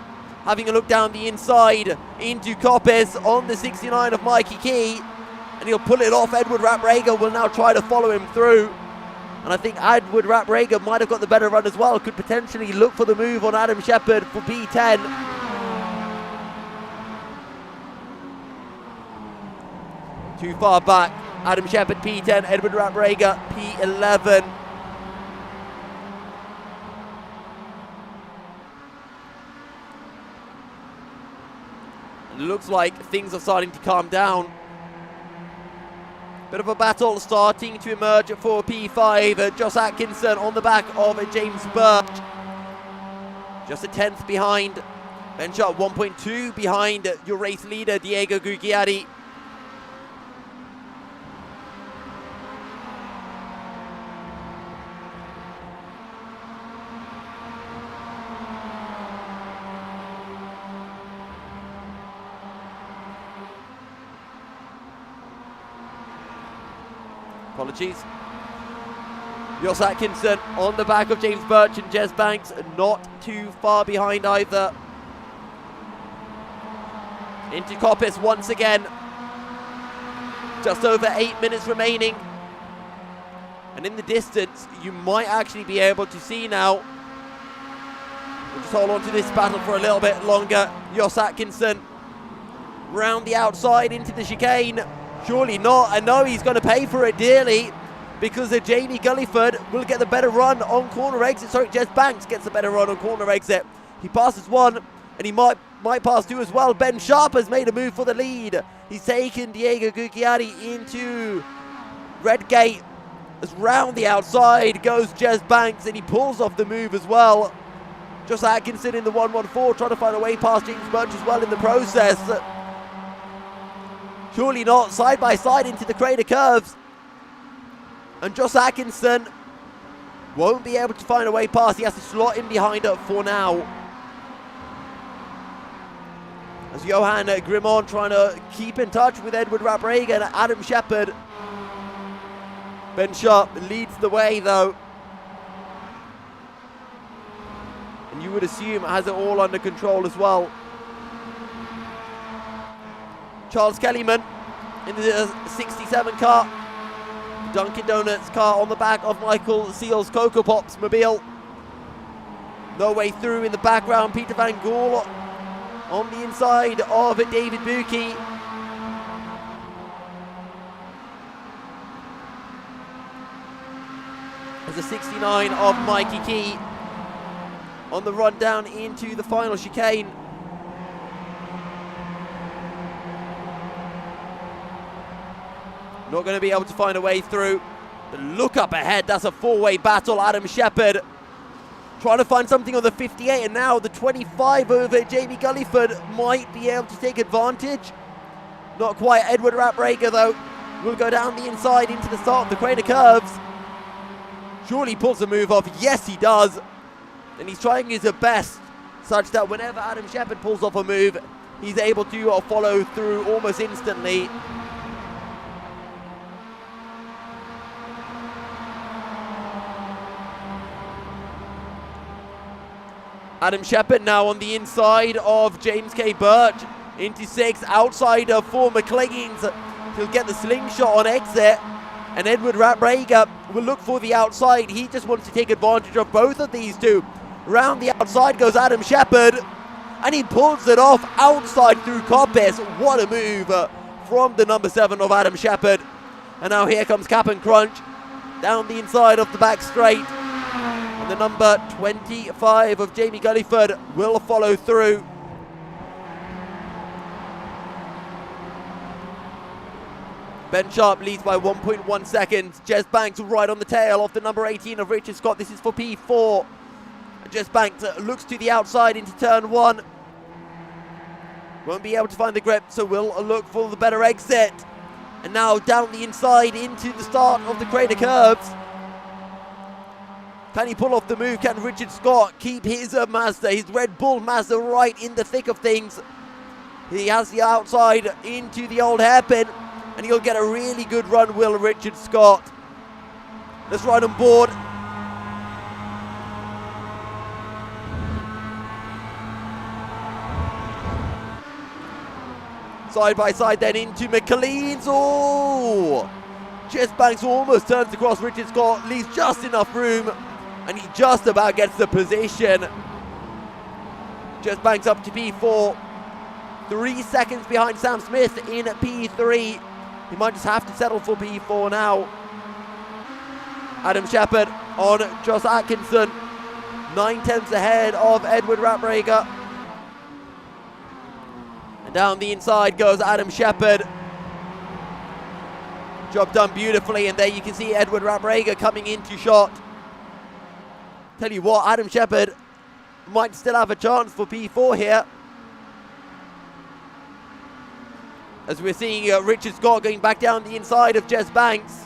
having a look down the inside into Coppice on the 69 of Mikey Key. And he'll pull it off. Edward Raprager will now try to follow him through. And I think Edward Raprager might have got the better run as well. Could potentially look for the move on Adam Shepherd for P10. Too far back. Adam Shepherd P10, Edward Raprager P11. It looks like things are starting to calm down. Bit of a battle starting to emerge for P5. Joss Atkinson on the back of James Birch. Just a 10th behind. Ben Sharp 1.2 behind your race leader, Diego Gugliari. Apologies. Joss Atkinson on the back of James Birch and Jez Banks, not too far behind either. Into Coppice once again. Just over 8 minutes remaining. And in the distance, you might actually be able to see now. We'll just hold on to this battle for a little bit longer. Joss Atkinson round the outside into the chicane. Surely not. I know he's going to pay for it dearly because Jamie Gulliford will get the better run on corner exit. Sorry, Jez Banks gets the better run on corner exit. He passes one and he might pass two as well. Ben Sharp has made a move for the lead. He's taken Diego Gugliari into Redgate. As round the outside goes Jez Banks and he pulls off the move as well. Joss Atkinson in the 114 trying to find a way past James Birch as well in the process. Surely not. Side by side into the crater curves. And Joss Atkinson won't be able to find a way past. He has to slot in behind her for now. As Johan Grimond trying to keep in touch with Edward Raprager and Adam Shepherd. Ben Sharp leads the way though. And you would assume has it all under control as well. Charles Kellyman in the 67 car. Dunkin' Donuts car on the back of Michael Seal's Cocoa Pops mobile. No way through in the background. Peter Van Gool on the inside of David Buki. as the 69 of Mikey Key on the run down into the final chicane. Not going to be able to find a way through. But look up ahead, that's a four-way battle. Adam Shepherd trying to find something on the 58, and now the 25 over Jamie Gulliford might be able to take advantage. Not quite. Edward Raprager, though, will go down the inside into the start of the Crater Curves. Surely pulls the move off. Yes, he does. And he's trying his best, such that whenever Adam Shepherd pulls off a move, he's able to follow through almost instantly. Adam Shepherd now on the inside of James K. Birch into 6, outside of 4 McLeans. He'll get the slingshot on exit, and Edward Raprager will look for the outside. He just wants to take advantage of both of these two. Round the outside goes Adam Shepherd, and he pulls it off outside through Coppice. What a move from the number 7 of Adam Shepherd. And now here comes Cap'n Crunch down the inside of the back straight. And the number 25 of Jamie Gulliford will follow through. Ben Sharp leads by 1.1 seconds. Jez Banks right on the tail of the number 18 of Richard Scott. This is for P4. Jez Banks looks to the outside into turn 1. Won't be able to find the grip, so will look for the better exit. And now down the inside into the start of the Crater Curves. Can he pull off the move? Can Richard Scott keep his Mazda, his Red Bull Mazda, right in the thick of things? He has the outside into the old hairpin, and he'll get a really good run, will Richard Scott. Let's ride on board. Side by side then into McLean's. Oh! Jez Banks almost turns across Richard Scott, leaves just enough room, and he just about gets the position. Jez Banks up to P4. 3 seconds behind Sam Smith in P3. He might just have to settle for P4 now. Adam Shepherd on Josh Atkinson. 9/10 ahead of Edward Raprager. And down the inside goes Adam Shepherd. Job done beautifully, and there you can see Edward Raprager coming into shot. Tell you what, Adam Shepherd might still have a chance for P4 here. As we're seeing Richard Scott going back down the inside of Jez Banks.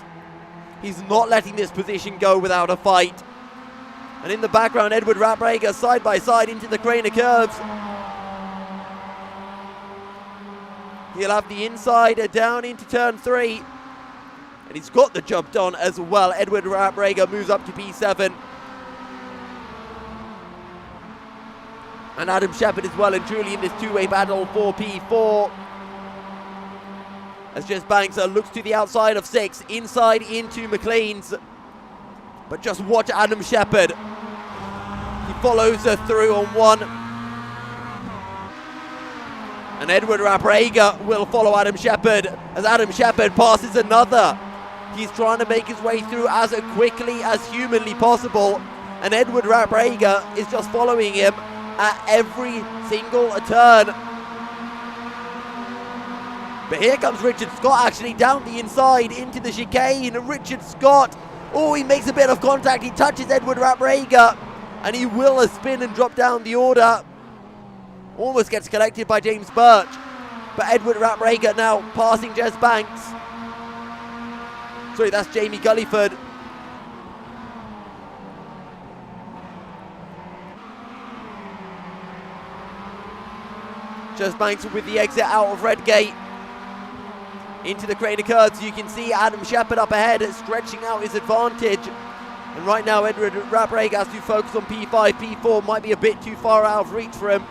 He's not letting this position go without a fight. And in the background, Edward Raprager side by side into the Crater Curves. He'll have the inside down into turn 3. And he's got the job done as well. Edward Raprager moves up to P7. And Adam Shepherd is well and truly in this two-way battle for P4. As Jez Banks looks to the outside of 6, inside into McLean's. But just watch Adam Shepherd. He follows through on 1. And Edward Raprager will follow Adam Shepherd as Adam Shepherd passes another. He's trying to make his way through as quickly as humanly possible. And Edward Raprager is just following him at every single turn. But here comes Richard Scott actually down the inside into the chicane. Richard Scott, oh, he makes a bit of contact. He touches Edward Raprager, and he will spin and drop down the order. Almost gets collected by James Birch. But Edward Raprager now passing Jez Banks. Sorry, that's Jamie Gulliford. Jez Banks with the exit out of Redgate. Into the Crater Curves, you can see Adam Shepherd up ahead, stretching out his advantage. And right now, Edward Raprager has to focus on P5. P4 might be a bit too far out of reach for him.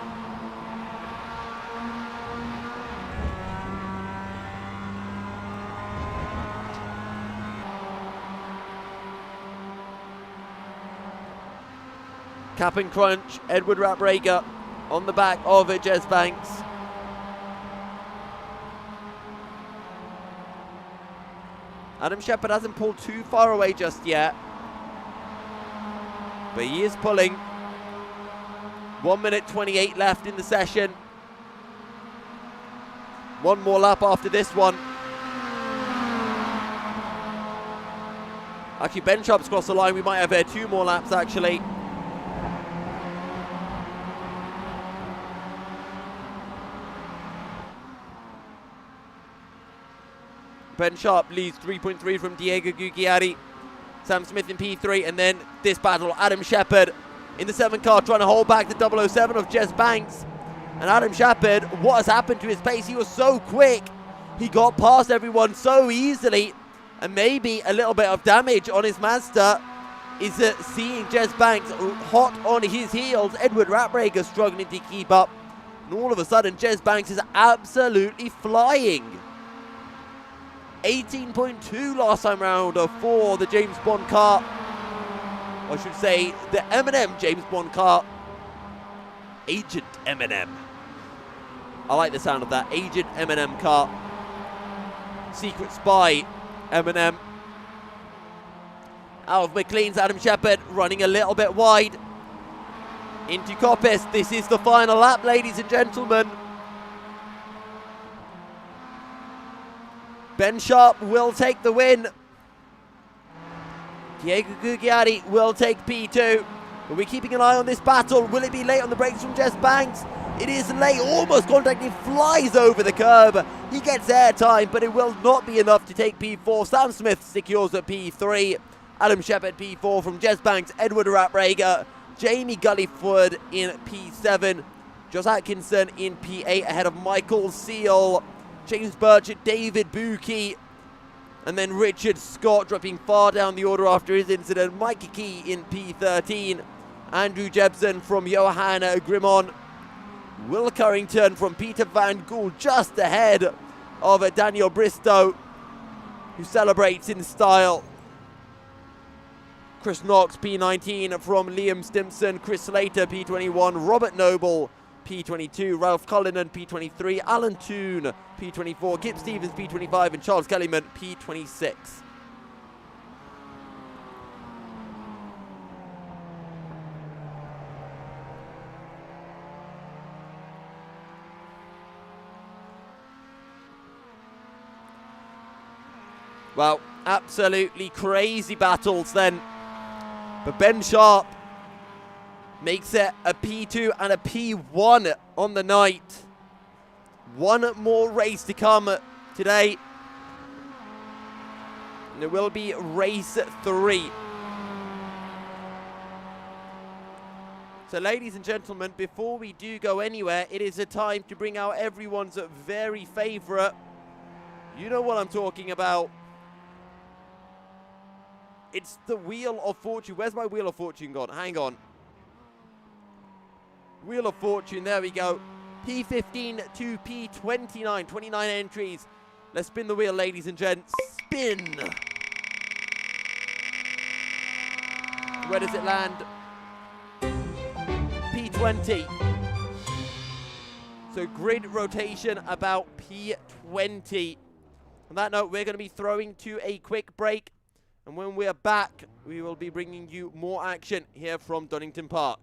Cap'n Crunch, Edward Raprager on the back of Jez Banks. Adam Shepherd hasn't pulled too far away just yet. But he is pulling. 1 minute 28 left in the session. One more lap after this one. Actually, Ben Sharp's crossed the line. We might have 2 more laps, actually. Ben Sharp leads 3.3 from Diego Gugliari. Sam Smith in P3, and then this battle, Adam Shepherd in the 7 car trying to hold back the 007 of Jess Banks. And Adam Shepherd, what has happened to his pace? He was so quick. He got past everyone so easily. And maybe a little bit of damage on his Mazda is seeing Jess Banks hot on his heels. Edward Ratbreaker struggling to keep up. And all of a sudden, Jess Banks is absolutely flying. 18.2 last time round for the James Bond car. I should say the M&M James Bond car. Agent M&M. I like the sound of that. Agent M&M car. Secret Spy M&M. Out of McLean's Adam Shepherd running a little bit wide. Into Coppice. This is the final lap, ladies and gentlemen. Ben Sharp will take the win. Diego Gugliari will take P2. But we're keeping an eye on this battle. Will it be late on the brakes from Jess Banks? It is late, almost contacting, flies over the curb. He gets airtime, but it will not be enough to take P4. Sam Smith secures at P3. Adam Shepherd P4 from Jess Banks, Edward Ratbreaker, Jamie Gulliford in P7. Josh Atkinson in P8 ahead of Michael Seal. James Burchett, David Buki, and then Richard Scott dropping far down the order after his incident. Mike Key in P13. Andrew Jebsen from Johanna Grimon. Will Currington from Peter Van Gool just ahead of Daniel Bristow, who celebrates in style. Chris Knox, P19 from Liam Stimpson. Chris Slater, P21. Robert Noble, P22, Ralph Cullinan, P23, Alan Toon, P24, Kip Stevens, P25, and Charles Kellyman, P26. Well, absolutely crazy battles then. But Ben Sharp makes it a P2 and a P1 on the night. One more race to come today. And it will be race 3. So ladies and gentlemen, before we do go anywhere, it is a time to bring out everyone's very favourite. You know what I'm talking about. It's the Wheel of Fortune. Where's my Wheel of Fortune gone? Hang on. Wheel of Fortune, there we go. P15 to P29, 29 entries. Let's spin the wheel, ladies and gents. Spin. Where does it land? P20. So grid rotation about P20. On that note, we're going to be throwing to a quick break. And when we're back, we will be bringing you more action here from Donington Park.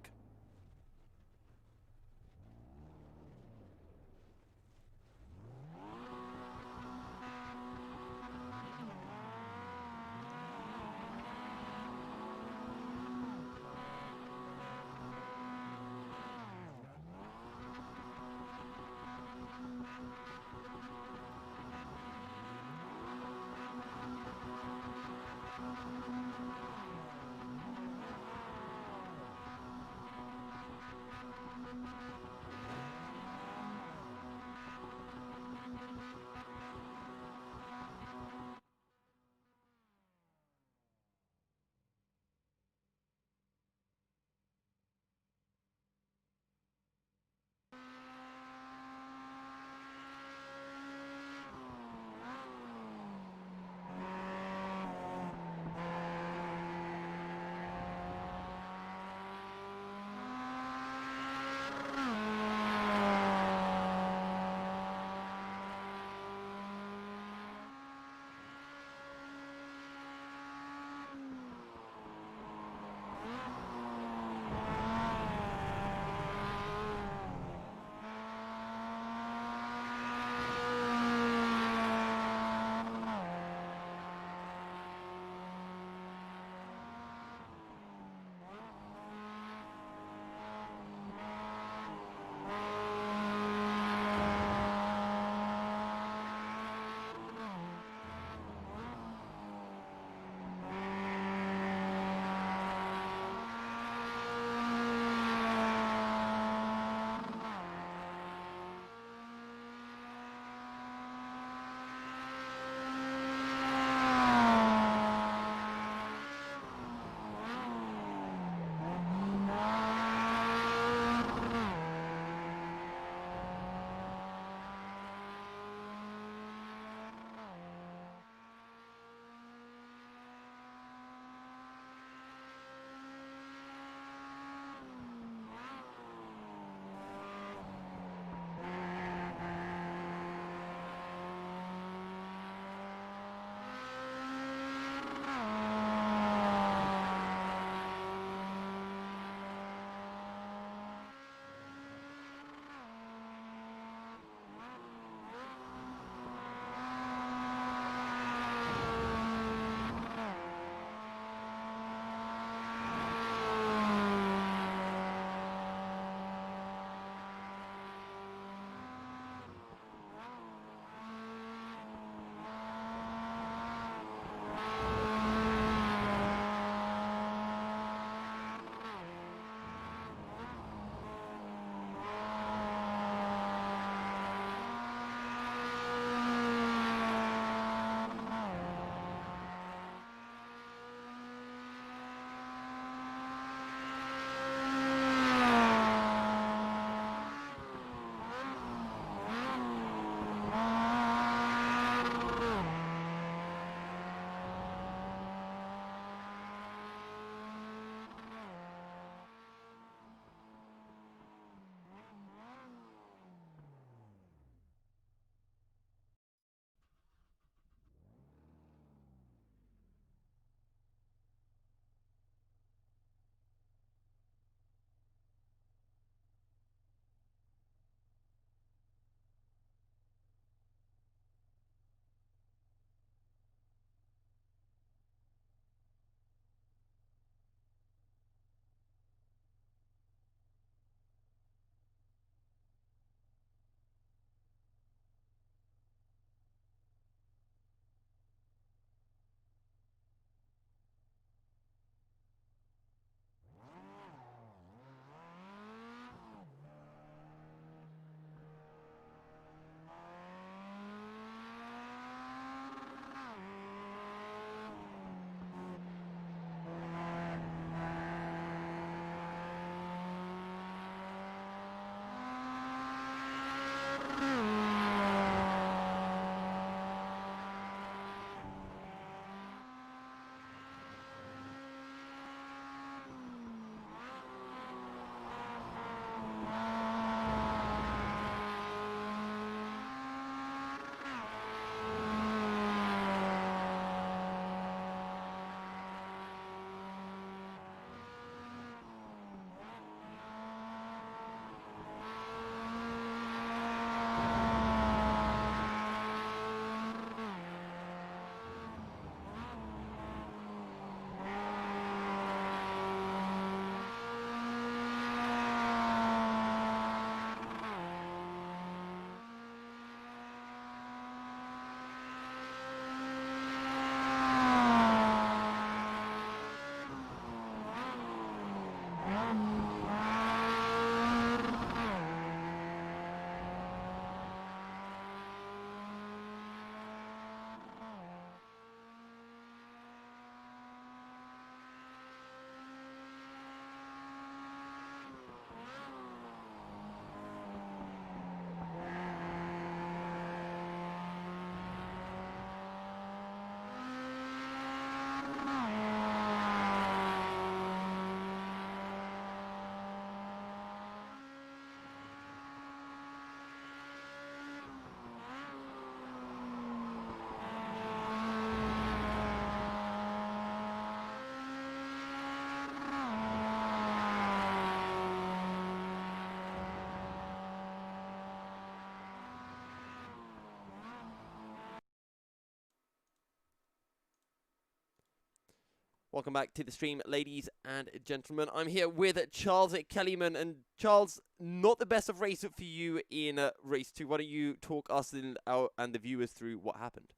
Welcome back to the stream, ladies and gentlemen. I'm here with Charles Kellyman, and Charles, not the best of race for you in race 2. Why don't you talk us and the viewers through what happened?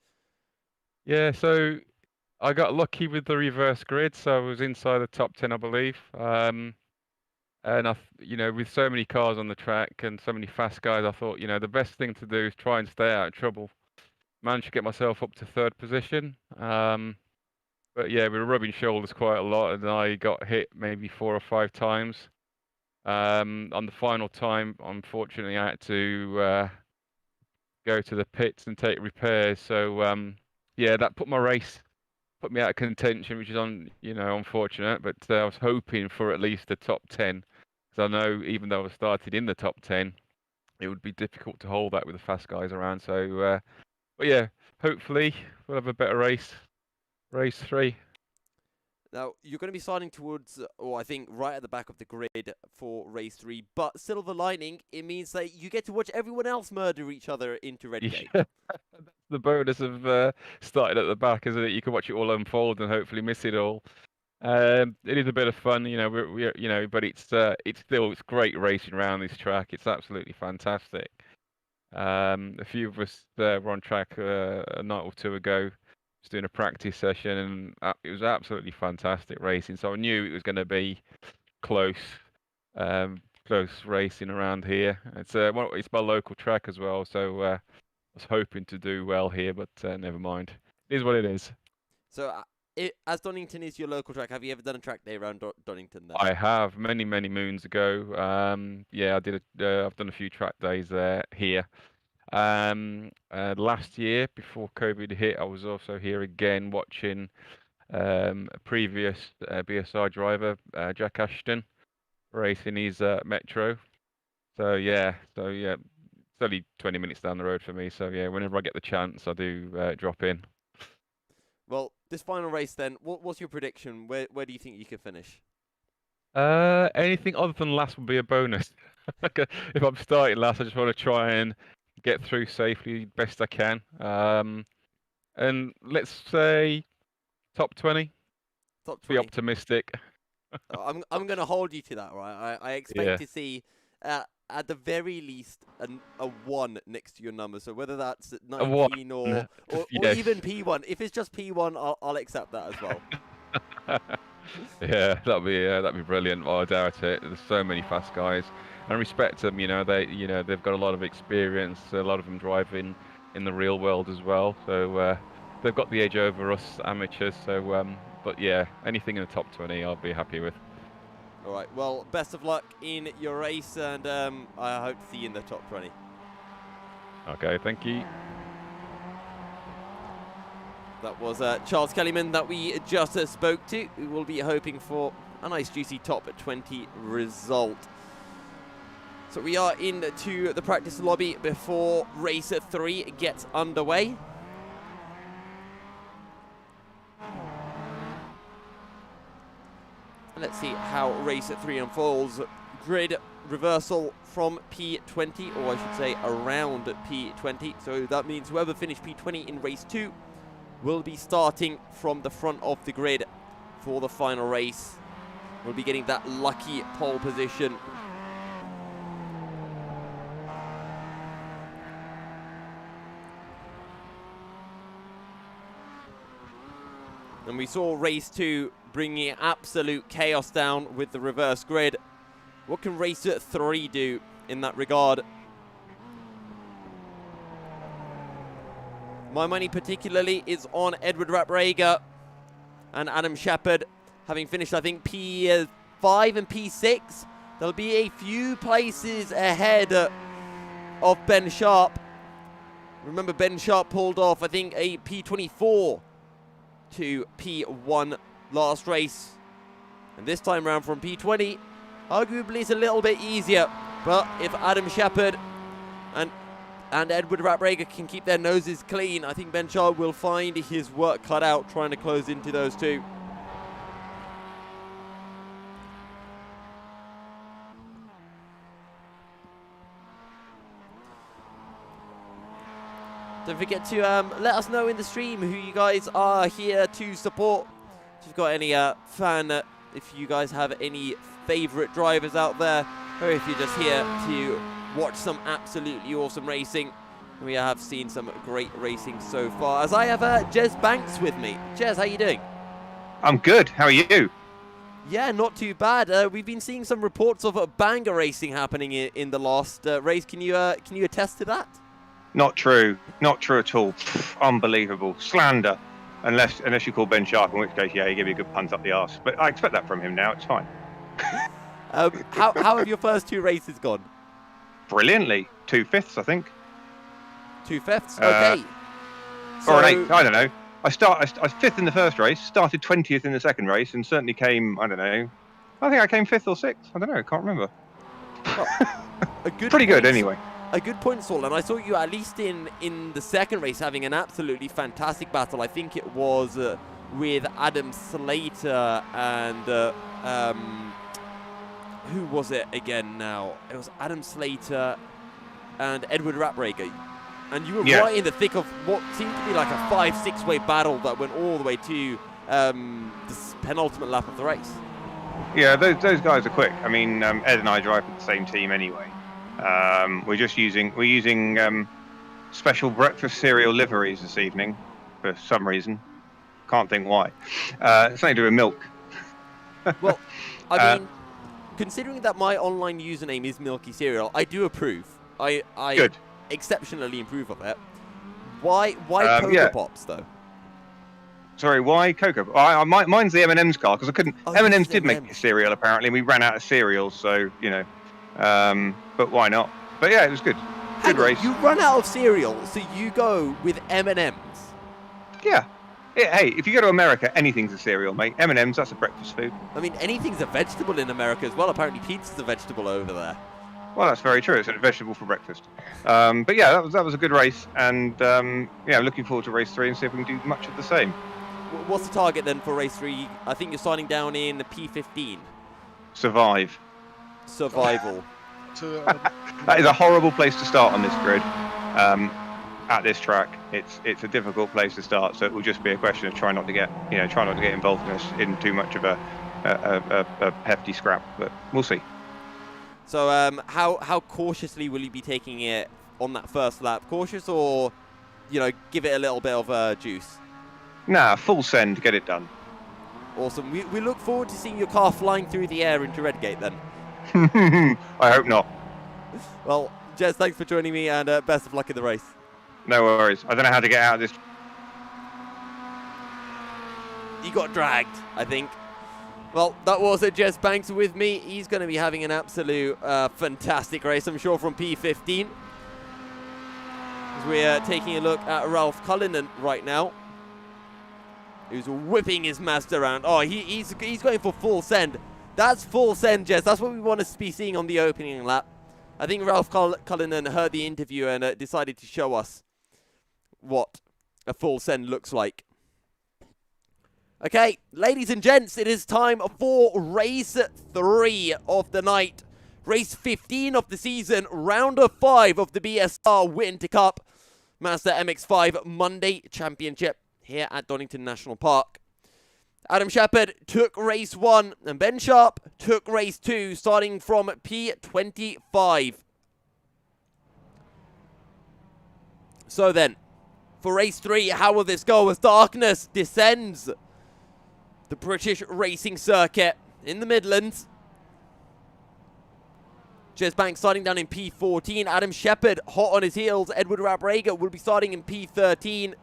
Yeah, so I got lucky with the reverse grid, so I was inside the top 10, I believe. And with so many cars on the track and so many fast guys, I thought, the best thing to do is try and stay out of trouble. Managed to get myself up to 3rd position. But yeah, we were rubbing shoulders quite a lot, and I got hit maybe 4 or 5 times. On the final time, unfortunately, I had to go to the pits and take repairs. So yeah, that put me out of contention, which is unfortunate. But I was hoping for at least the top 10, because I know even though I started in the top 10, it would be difficult to hold that with the fast guys around. So, but yeah, hopefully we'll have a better race 3. Now, you're going to be starting towards, or I think, right at the back of the grid for race 3. But silver lining, it means that you get to watch everyone else murder each other into Redgate. Yeah, that's the bonus of starting at the back, isn't it? You can watch it all unfold and hopefully miss it all. It is a bit of fun, but it's great racing around this track. It's absolutely fantastic. A few of us were on track a night or 2 ago, just doing a practice session, and it was absolutely fantastic racing. So I knew it was going to be close racing around here. It's my local track as well, so I was hoping to do well here, but never mind. It is what it is. So, as Donington is your local track, have you ever done a track day around Donington then? I have, many moons ago. Yeah, I've done a few track days here. Last year, before COVID hit, I was also here again watching a previous BSR driver, Jack Ashton, racing his Metro. So yeah, it's only 20 minutes down the road for me. So yeah, whenever I get the chance, I do drop in. Well, this final race then, what's your prediction? Where do you think you could finish? Anything other than last would be a bonus. If I'm starting last, I just want to try and get through safely best I can. And let's say top 20. Top 20. Be optimistic. I'm going to hold you to that, right? I expect to see, at the very least, a 1 next to your number. So whether that's 19 or yes. even P1. If it's just P1, I'll accept that as well. Yeah, that'd be brilliant. Oh, I doubt it. There's so many fast guys, and respect them. They've got a lot of experience. A lot of them driving in the real world as well. So they've got the edge over us amateurs. So, but yeah, anything in the top 20, I'll be happy with. All right. Well, best of luck in your race, and I hope to see you in the top 20. Okay, thank you. That was Charles Kellyman that we just spoke to. We will be hoping for a nice juicy top 20 result. So we are into the practice lobby before race 3 gets underway. Let's see how race 3 unfolds. Grid reversal from P20, or I should say around P20. So that means whoever finished P20 in race 2 will be starting from the front of the grid for the final race. We'll be getting that lucky pole position. And we saw race 2 bringing absolute chaos down with the reverse grid. What can race 3 do in that regard? My money particularly is on Edward Raprager and Adam Shepherd, having finished, I think, P5 and P6. They'll be a few places ahead of Ben Sharp. Remember, Ben Sharp pulled off, I think, a P24 to P1 last race. And this time around from P20, arguably it's a little bit easier. But if Adam Shepherd and Edward Raprager can keep their noses clean, I think Ben Sharp will find his work cut out trying to close into those two. Don't forget to let us know in the stream who you guys are here to support. If you've got any if you guys have any favourite drivers out there, or if you're just here to watch some absolutely awesome racing, we have seen some great racing so far. As I have Jez Banks with me. Jez, how you doing? I'm good. How are you? Yeah, not too bad. We've been seeing some reports of banger racing happening in the last race. Can you attest to that? Not true. Not true at all. Pff, unbelievable. Slander. Unless you call Ben Sharp, in which case, yeah, he gave you a good punt up the arse. But I expect that from him now. It's fine. How have your first 2 races gone? Brilliantly. 2 fifths, I think. 2 fifths? Okay. Or an 8th. I don't know. I was 5th in the first race, started 20th in the second race, and certainly came, I don't know. I think I came 5th or 6th. I don't know. I can't remember. Well, Pretty good, anyway. A good point, Saul, and I saw you at least in the second race having an absolutely fantastic battle. I think it was with Adam Slater and who was it again now? It was Adam Slater and Edward Raprager. And you were right in the thick of what seemed to be like a 5-6 way battle that went all the way to the penultimate lap of the race. Yeah, those guys are quick. I mean, Ed and I drive for the same team anyway. We're using special breakfast cereal liveries this evening for some reason. Can't think why. It's something to do with milk. Well, I mean, considering that my online username is Milky Cereal, I do approve. I Good. Exceptionally improve of it. Why Cocoa Pops though? Sorry, why Cocoa? Mine's the M&M's car because I couldn't. M&M's did make a cereal apparently, and we ran out of cereals, so you know. But why not? But yeah, it was good. Good race. You run out of cereal, so you go with M&M's. Yeah. Hey, if you go to America, anything's a cereal, mate. M&M's, that's a breakfast food. I mean, anything's a vegetable in America as well. Apparently, pizza's a vegetable over there. Well, that's very true. It's a vegetable for breakfast. But yeah, that was a good race, and yeah, looking forward to race 3 and see if we can do much of the same. What's the target then for race 3? I think you're starting down in the P15. Survival. That is a horrible place to start on this grid. At this track, it's a difficult place to start. So it will just be a question of trying not to get involved in too much of a hefty scrap. But we'll see. So how cautiously will you be taking it on that first lap? Cautious, or give it a little bit of juice? Nah, full send, get it done. Awesome. We look forward to seeing your car flying through the air into Redgate then. I hope not. Well, Jez, thanks for joining me, and best of luck in the race. No worries. I don't know how to get out of this. You got dragged, I think. Well, that was Jez Banks with me. He's going to be having an absolute fantastic race, I'm sure, from P15. As we're taking a look at Ralph Cullinan right now, who's whipping his Mazda around. Oh, he's going for full send. That's full send, Jez. That's what we want to be seeing on the opening lap. I think Ralph Cullinan heard the interview and decided to show us what a full send looks like. Okay, ladies and gents, it is time for race 3 of the night. Race 15 of the season, round of 5 of the BSR Winter Cup Mazda MX5 Monday Championship here at Donington National Park. Adam Shepherd took race 1 and Ben Sharp took race 2, starting from P25. So then, for race 3, how will this go as darkness descends the British racing circuit in the Midlands? Jez Banks starting down in P14. Adam Shepherd hot on his heels. Edward Raprager will be starting in P13.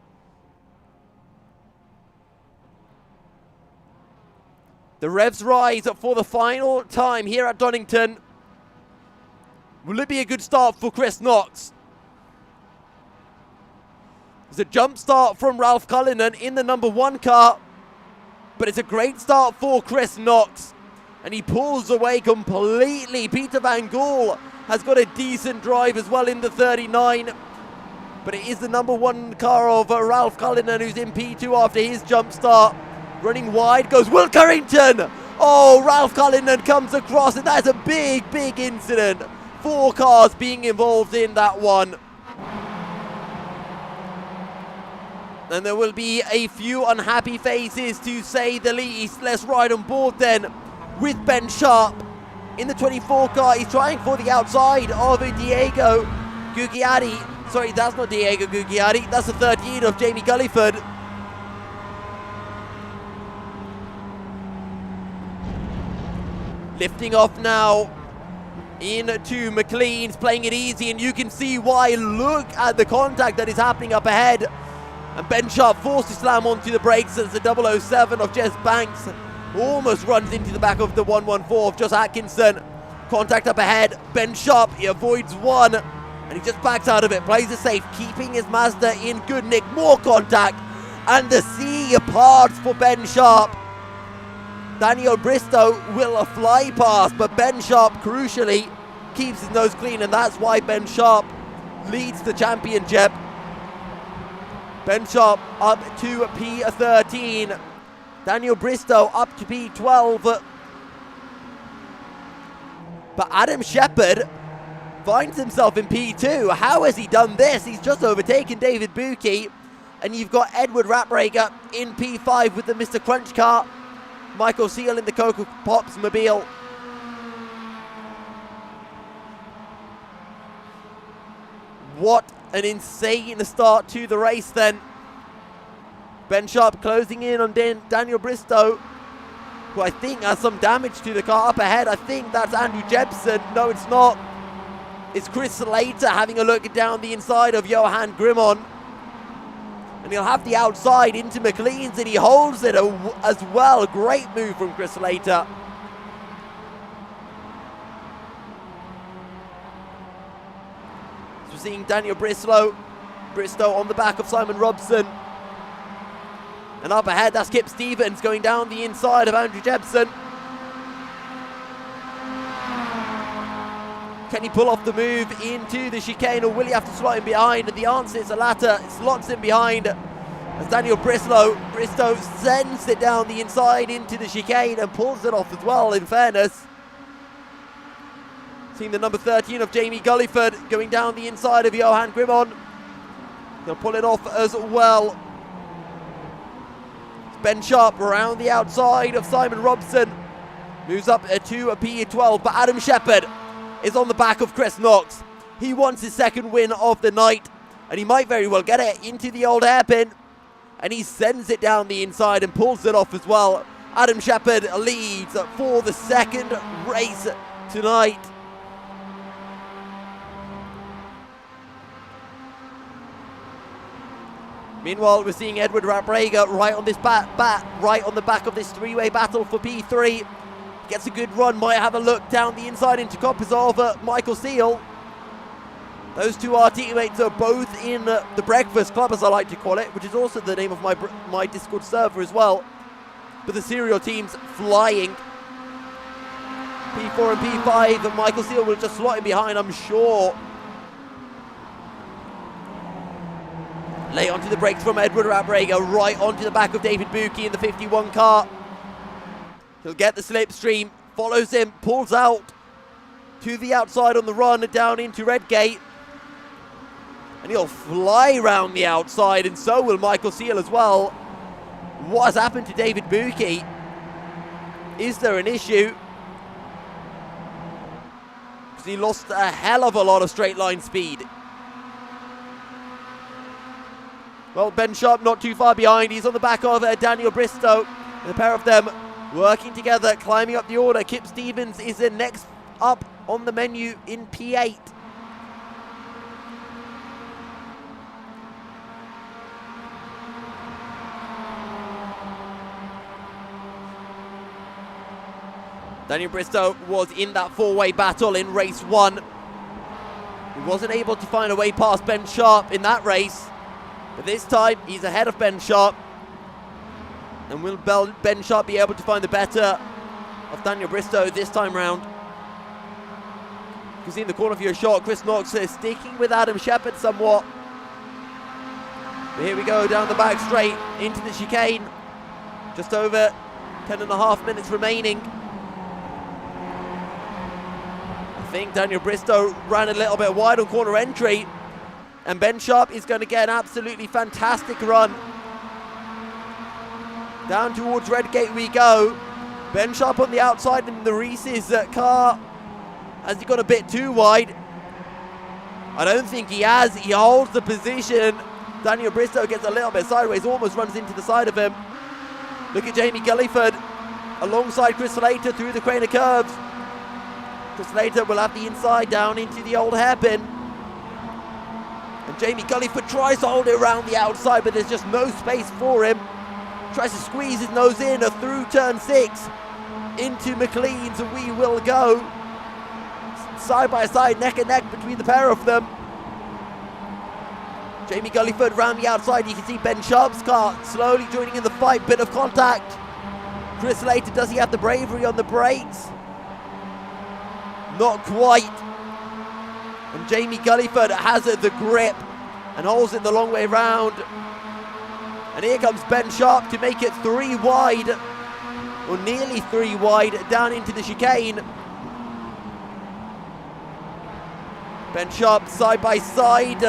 The revs rise for the final time here at Donington. Will it be a good start for Chris Knox? It's a jump start from Ralph Cullinan in the number 1 car. But it's a great start for Chris Knox. And he pulls away completely. Peter Van Gool has got a decent drive as well in the 39. But it is the number 1 car of Ralph Cullinan, who's in P2 after his jump start. Running wide goes Will Carrington. Oh, Ralph Cullinan comes across, and that's a big, big incident. 4 cars being involved in that one. And there will be a few unhappy faces, to say the least. Let's ride on board then with Ben Sharp in the 24 car. He's trying for the outside of Diego Gugliatti. Sorry, that's not Diego Gugliatti. That's the 13 of Jamie Gulliford. Lifting off now into McLean's, playing it easy, and you can see why. Look at the contact that is happening up ahead. And Ben Sharp forced to slam onto the brakes as the 007 of Jez Banks almost runs into the back of the 114 of Josh Atkinson. Contact up ahead. Ben Sharp, he avoids one, and he just backs out of it. Plays it safe, keeping his Mazda in good nick. More contact, and the sea parts for Ben Sharp. Daniel Bristow will fly past, but Ben Sharp, crucially, keeps his nose clean, and that's why Ben Sharp leads the championship. Ben Sharp up to P13. Daniel Bristow up to P12. But Adam Shepherd finds himself in P2. How has he done this? He's just overtaken David Buki. And you've got Edward Raprager in P5 with the Mr. Crunch car. Michael Seal in the Coco Pops mobile. What an insane start to the race then. Ben Sharp closing in on Daniel Bristow, who I think has some damage to the car up ahead. I think that's Andrew Jepson. No, it's not. It's Chris Slater having a look down the inside of Johan Grimon. And he'll have the outside into McLean's, and he holds it as well. Great move from Chris Slater. So we're seeing Daniel Bristow on the back of Simon Robson. And up ahead, that's Kip Stevens going down the inside of Andrew Jepson. Can he pull off the move into the chicane, or will he have to slot him behind? And the answer is the latter. It slots him behind as Daniel Bristow sends it down the inside into the chicane and pulls it off as well, in fairness. Seeing the number 13 of Jamie Gulliford going down the inside of Johan Grimon. He'll pull it off as well. Ben Sharp around the outside of Simon Robson. Moves up to a P12, but Adam Shepherd is on the back of Chris Knox. He wants his second win of the night, and he might very well get it into the old hairpin. And he sends it down the inside and pulls it off as well. Adam Shepherd leads for the second race tonight. Meanwhile, we're seeing Edward Raprager right on this right on the back of this three-way battle for P3. Gets a good run, might have a look down the inside into copies of Michael Seal. Those two are teammates are both in the Breakfast Club, as I like to call it, which is also the name of my Discord server as well. But the serial team's flying. P4 and P5, and Michael Seal will just slot him behind, I'm sure. Lay onto the brakes from Edward Raprager, right onto the back of David Buki in the 51 car. He'll get the slipstream, follows him, pulls out to the outside on the run down into Redgate. And he'll fly round the outside, and so will Michael Seal as well. What has happened to David Buki? Is there an issue? Because he lost a hell of a lot of straight line speed. Well, Ben Sharp not too far behind. He's on the back of Daniel Bristow. The pair of them working together, climbing up the order. Kip Stevens is next up on the menu in P8. Daniel Bristow was in that four-way battle in race 1. He wasn't able to find a way past Ben Sharp in that race. But this time, he's ahead of Ben Sharp. And will Ben Sharp be able to find the better of Daniel Bristow this time round? You can see in the corner of your shot, Chris Knox sticking with Adam Shepherd somewhat. But here we go, down the back straight, into the chicane. Just over 10.5 minutes remaining. I think Daniel Bristow ran a little bit wide on corner entry. And Ben Sharp is going to get an absolutely fantastic run Down towards Redgate we go. Ben Sharp on the outside in the Reese's car. Has he got a bit too wide? I don't think he has. He holds the position. Daniel Bristow gets a little bit sideways, almost runs into the side of him. Look at Jamie Gulliford alongside Chris Slater through the crane of curves. Chris Slater will have the inside down into the old hairpin. And Jamie Gulliford tries to hold it around the outside, but there's just no space for him. Tries to squeeze his nose in through turn 6 into McLean's, and we will go side by side, neck and neck between the pair of them. Jamie Gulliford around the outside. You can see Ben Sharp's car slowly joining in the fight. Bit of contact. Chris Slater, does he have the bravery on the brakes? Not quite. And Jamie Gulliford has the grip and holds it the long way round. And here comes Ben Sharp to make it 3 wide, or nearly 3 wide, down into the chicane. Ben Sharp side by side.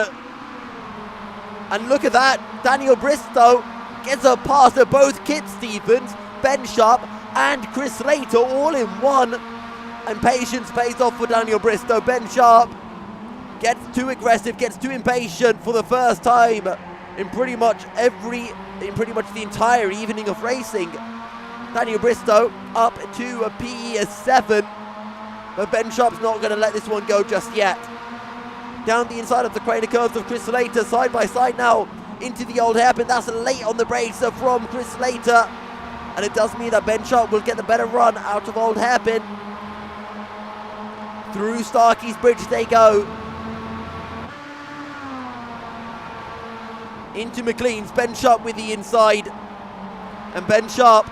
And look at that, Daniel Bristow gets a pass to both Kit Stevens, Ben Sharp and Chris Slater all in one. And patience pays off for Daniel Bristow. Ben Sharp gets too aggressive, gets too impatient for the first time in pretty much the entire evening of racing. Daniel Bristow up to a PE7, but Ben Sharp's not going to let this one go just yet. Down the inside of the crane of curves of Chris Slater, side by side now into the old hairpin. That's late on the brakes from Chris Slater, and it does mean that Ben Sharp will get the better run out of old hairpin. Through Starkey's Bridge they go. Into McLean's, Ben Sharp with the inside, and Ben Sharp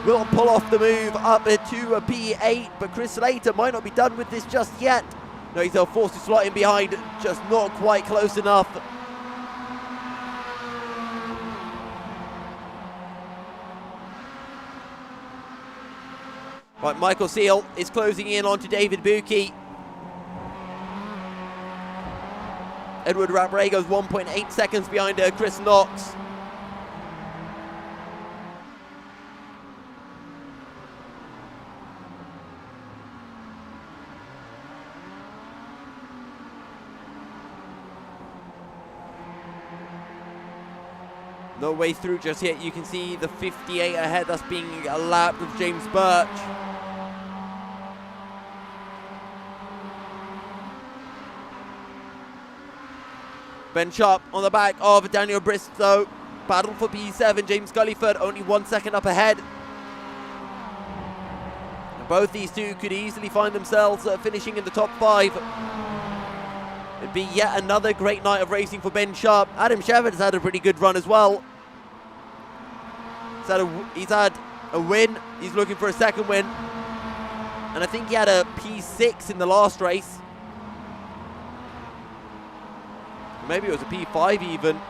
will pull off the move up to a P8, but Chris Slater might not be done with this just yet. No, he's forced to slot in behind, just not quite close enough. Right, Michael Seal is closing in onto David Buki. Edward Rabre goes 1.8 seconds behind Chris Knox. No way through just yet. You can see the 58 ahead. That's being lapped with James Birch. Ben Sharp on the back of Daniel Bristow. Battle for P7. James Gulliford only 1 second up ahead. And both these two could easily find themselves finishing in the top 5. It'd be yet another great night of racing for Ben Sharp. Adam Shepard's had a pretty good run as well. He's had a win. He's looking for a second win. And I think he had a P6 in the last race. Maybe it was a P5 even.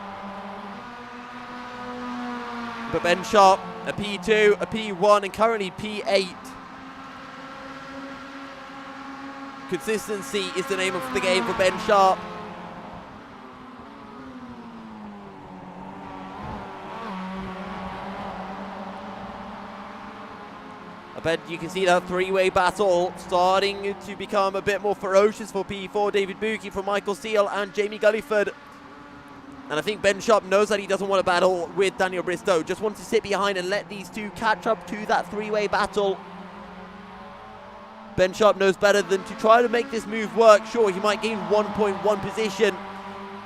But Ben Sharp, a P2, a P1, and currently P8. Consistency is the name of the game for Ben Sharp. I bet you can see that three-way battle starting to become a bit more ferocious for P4. David Buki from Michael Seal and Jamie Gulliford. And I think Ben Sharp knows that he doesn't want to battle with Daniel Bristow. Just wants to sit behind and let these two catch up to that three-way battle. Ben Sharp knows better than to try to make this move work. Sure, he might gain 1.1 position,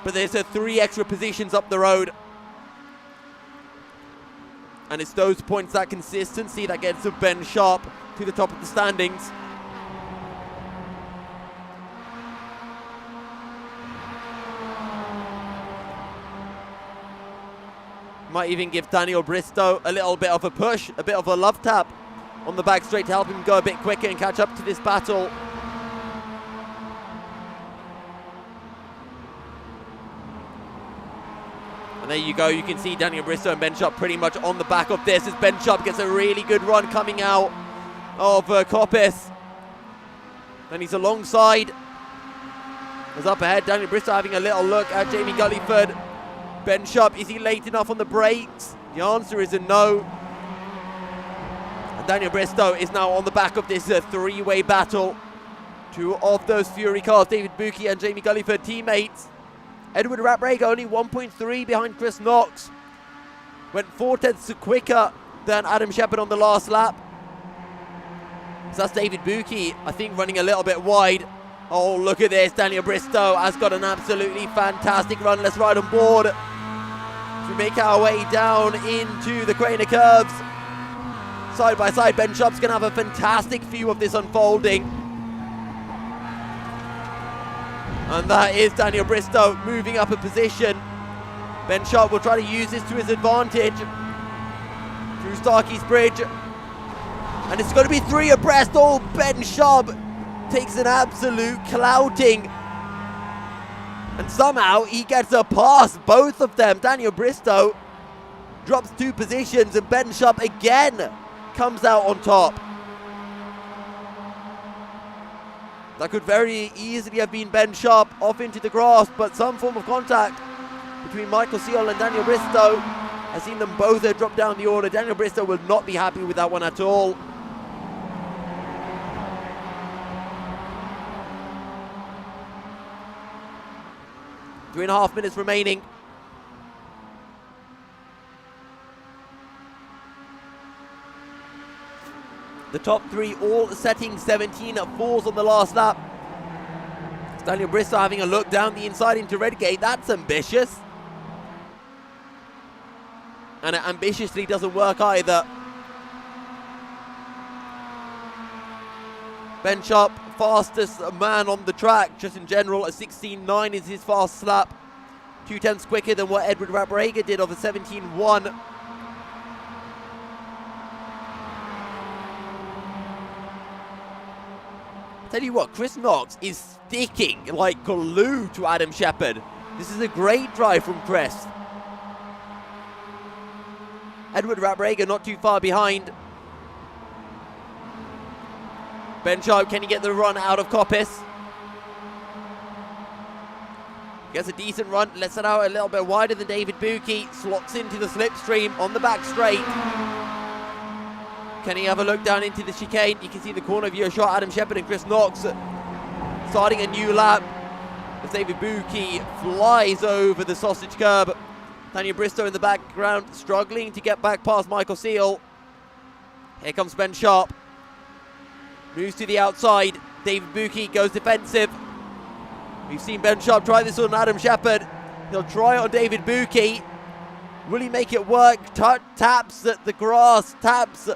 but there's 3 extra positions up the road. And it's those points, that consistency, that gets Ben Sharp to the top of the standings. Might even give Daniel Bristow a little bit of a push, a bit of a love tap on the back straight to help him go a bit quicker and catch up to this battle. And there you go, you can see Daniel Bristow and Ben Sharp pretty much on the back of this as Ben Sharp gets a really good run coming out of Coppice. And he's alongside. As up ahead, Daniel Bristow having a little look at Jamie Gulliford. Ben Sharp, is he late enough on the brakes? The answer is a no. And Daniel Bristow is now on the back of this three-way battle. Two of those Fury cars, David Buki and Jamie Gulliford, teammates. Edward Raprega only 1.3 behind Chris Knox. Went 4/10 quicker than Adam Shepherd on the last lap. So that's David Buki, I think, running a little bit wide. Oh, look at this. Daniel Bristow has got an absolutely fantastic run. Let's ride on board as we make our way down into the Craner curves. Side by side, Ben Sharp's going to have a fantastic view of this unfolding. And that is Daniel Bristow moving up a position. Ben Sharp will try to use this to his advantage through Starkey's Bridge. And it's going to be three abreast. Oh, Ben Sharp takes an absolute clouting. And somehow he gets a pass, both of them. Daniel Bristow drops 2 positions and Ben Sharp again comes out on top. That could very easily have been Ben Sharp off into the grass, but some form of contact between Michael Seal and Daniel Bristow has seen them both drop down the order. Daniel Bristow will not be happy with that one at all. Three and a half minutes remaining. The top 3 all setting 17.4s on the last lap. Daniel Bristow having a look down the inside into Redgate. That's ambitious. And it ambitiously doesn't work either. Ben Sharp, fastest man on the track, just in general. A 16.9 is his fast lap. 2/10 quicker than what Edward Raprega did of a 17.1. Tell you what, Chris Knox is sticking like glue to Adam Shepherd. This is a great drive from Chris. Edward Raprega not too far behind. Ben Sharp, can he get the run out of Coppice? Gets a decent run, lets it out a little bit wider than David Buki. Slots into the slipstream on the back straight. Can he have a look down into the chicane? You can see the corner view shot. Adam Shepherd and Chris Knox starting a new lap as David Buki flies over the sausage curb. Daniel Bristow in the background struggling to get back past Michael Seal. Here comes Ben Sharp. Moves to the outside. David Buki goes defensive. We've seen Ben Sharp try this on Adam Shepherd. He'll try it on David Buki. Will he make it work? Taps at the grass, taps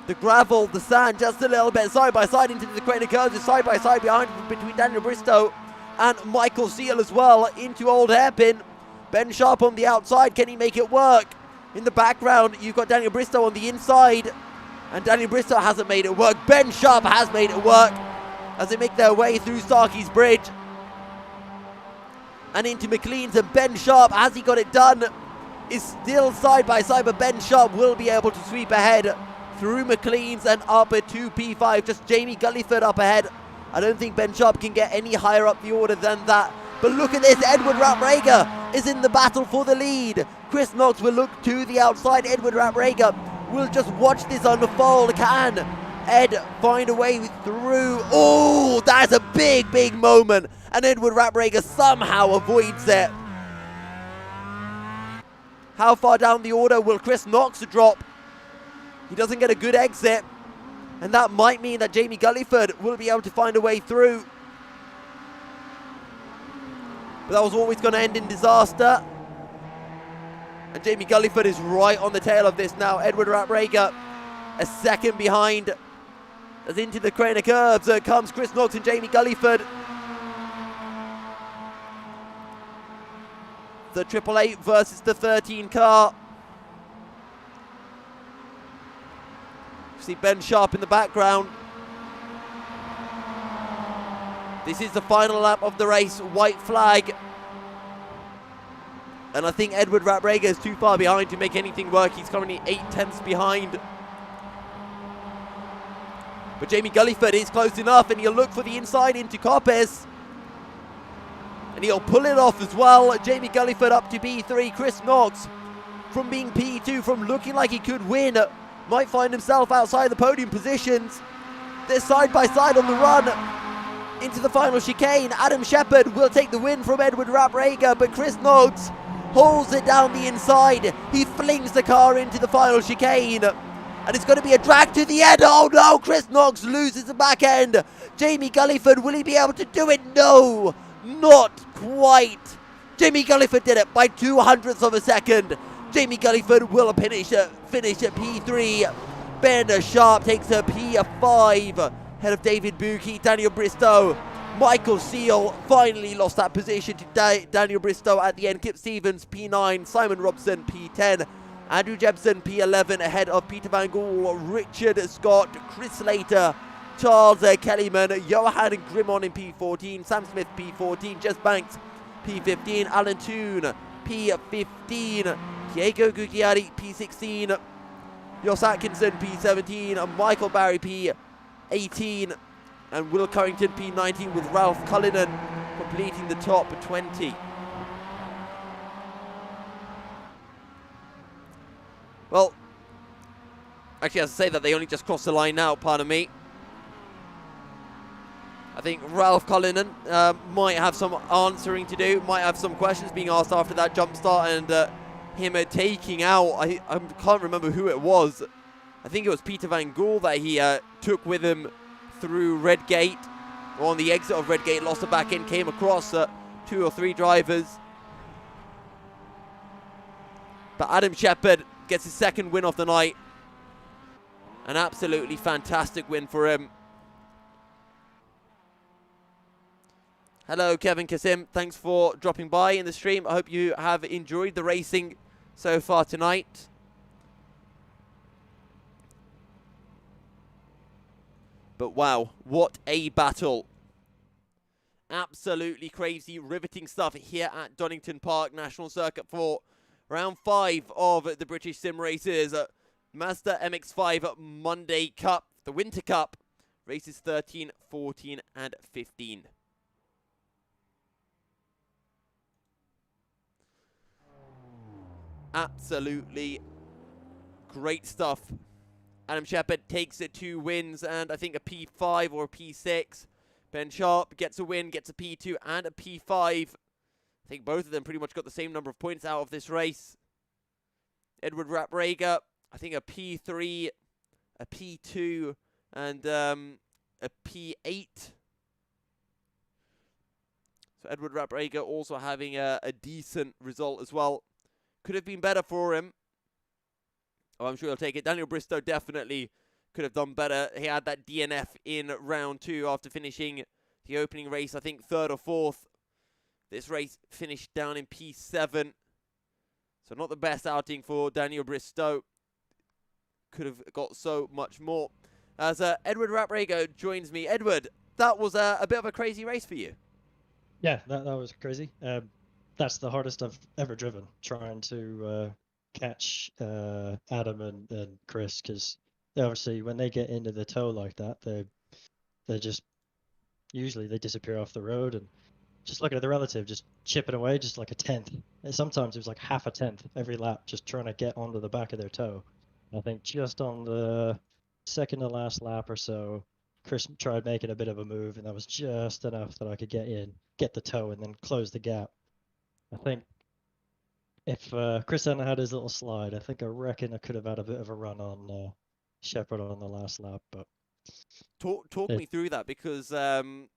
the gravel, the sand, just a little bit side by side into the Craner curves, side by side behind between Daniel Bristow and Michael Seal as well into Old Hairpin. Ben Sharp on the outside, can he make it work? In the background, you've got Daniel Bristow on the inside, and Daniel Bristow hasn't made it work. Ben Sharp has made it work as they make their way through Starkey's Bridge and into McLean's, and Ben Sharp, has he got it done, is still side by side, but Ben Sharp will be able to sweep ahead through McLean's and up at 2P5. Just Jamie Gulliford up ahead. I don't think Ben Sharp can get any higher up the order than that. But look at this, Edward Raprega is in the battle for the lead. Chris Knox will look to the outside. Edward Raprega will just watch this unfold. Can Ed find a way through? Oh, that's a big, big moment. And Edward Raprega somehow avoids it. How far down the order will Chris Knox drop? He doesn't get a good exit, and that might mean that Jamie Gulliford will be able to find a way through. But that was always going to end in disaster. And Jamie Gulliford is right on the tail of this now. Edward Raprega a second behind as into the Craner curves comes Chris Knox and Jamie Gulliford. The 888 versus the 13 car. See Ben Sharp in the background. This is the final lap of the race. White flag. And I think Edward Raprega is too far behind to make anything work. He's currently 8/10 behind. But Jamie Gulliford is close enough, and he'll look for the inside into Coppice. And he'll pull it off as well. Jamie Gulliford up to B3. Chris Knox from being P2, from looking like he could win, might find himself outside the podium positions. They're side by side on the run into the final chicane. Adam Shepherd will take the win from Edward Rapp-Rager, but Chris Noggs holds it down the inside. He flings the car into the final chicane, and it's going to be a drag to the end. Oh no, Chris Noggs loses the back end. Jamie Gulliford, will he be able to do it? No, not quite. Jamie Gulliford did it by 200ths of a second. Jamie Gulliford will finish at P3. Ben Sharp takes a P5 ahead of David Buki. Daniel Bristow, Michael Seal finally lost that position to Daniel Bristow at the end. Kip Stevens P9, Simon Robson P10, Andrew Jebson P11 ahead of Peter Van Gool, Richard Scott, Chris Slater, Charles Kellyman, Johan Grimmon in P14, Sam Smith P14, Jess Banks P15, Alan Toon P15, Diego Gugliari P16, Jos Atkinson P17, and Michael Barry P18, and Will Currington P19, with Ralph Cullinan completing the top 20. Well, actually, as I say that, they only just crossed the line now, pardon me. I think Ralph Cullinan might have some answering to do, might have some questions being asked after that jump start, and him taking out, I can't remember who it was. I think it was Peter Van Gool that he took with him through Red Gate, or on the exit of Red Gate, lost the back end, came across 2 or 3 drivers. But Adam Shepherd gets his second win of the night. An absolutely fantastic win for him. Hello, Kevin Kasim. Thanks for dropping by in the stream. I hope you have enjoyed the racing so far tonight. But wow, what a battle. Absolutely crazy, riveting stuff here at Donington Park National Circuit for round 5 of the British Sim Races. Mazda MX5 Monday Cup, the Winter Cup, races 13, 14 and 15. Absolutely great stuff. Adam Shepherd takes it 2 wins and I think a P5 or a P6. Ben Sharp gets a win, gets a P2 and a P5. I think both of them pretty much got the same number of points out of this race. Edward Rapp-Rager, I think a P3, a P2 and a P8. So Edward Rapp-Rager also having a decent result as well. Could have been better for him. Oh, I'm sure he'll take it. Daniel Bristow definitely could have done better. He had that DNF in round 2 after finishing the opening race, I think 3rd or 4th. This race finished down in P7. So not the best outing for Daniel Bristow. Could have got so much more. As Edward Rapp-Rager joins me. Edward, that was a bit of a crazy race for you. Yeah, that was crazy. That's the hardest I've ever driven, trying to catch Adam and Chris, because obviously when they get into the toe like that, they just usually they disappear off the road, and just looking at the relative, just chipping away, just like a tenth. And sometimes it was like half a tenth every lap, just trying to get onto the back of their toe. I think just on the second to last lap or so, Chris tried making a bit of a move, and that was just enough that I could get in, get the toe, and then close the gap. I think if Chris hadn't had his little slide, I reckon I could have had a bit of a run on Shepherd on the last lap. But talk me through that, because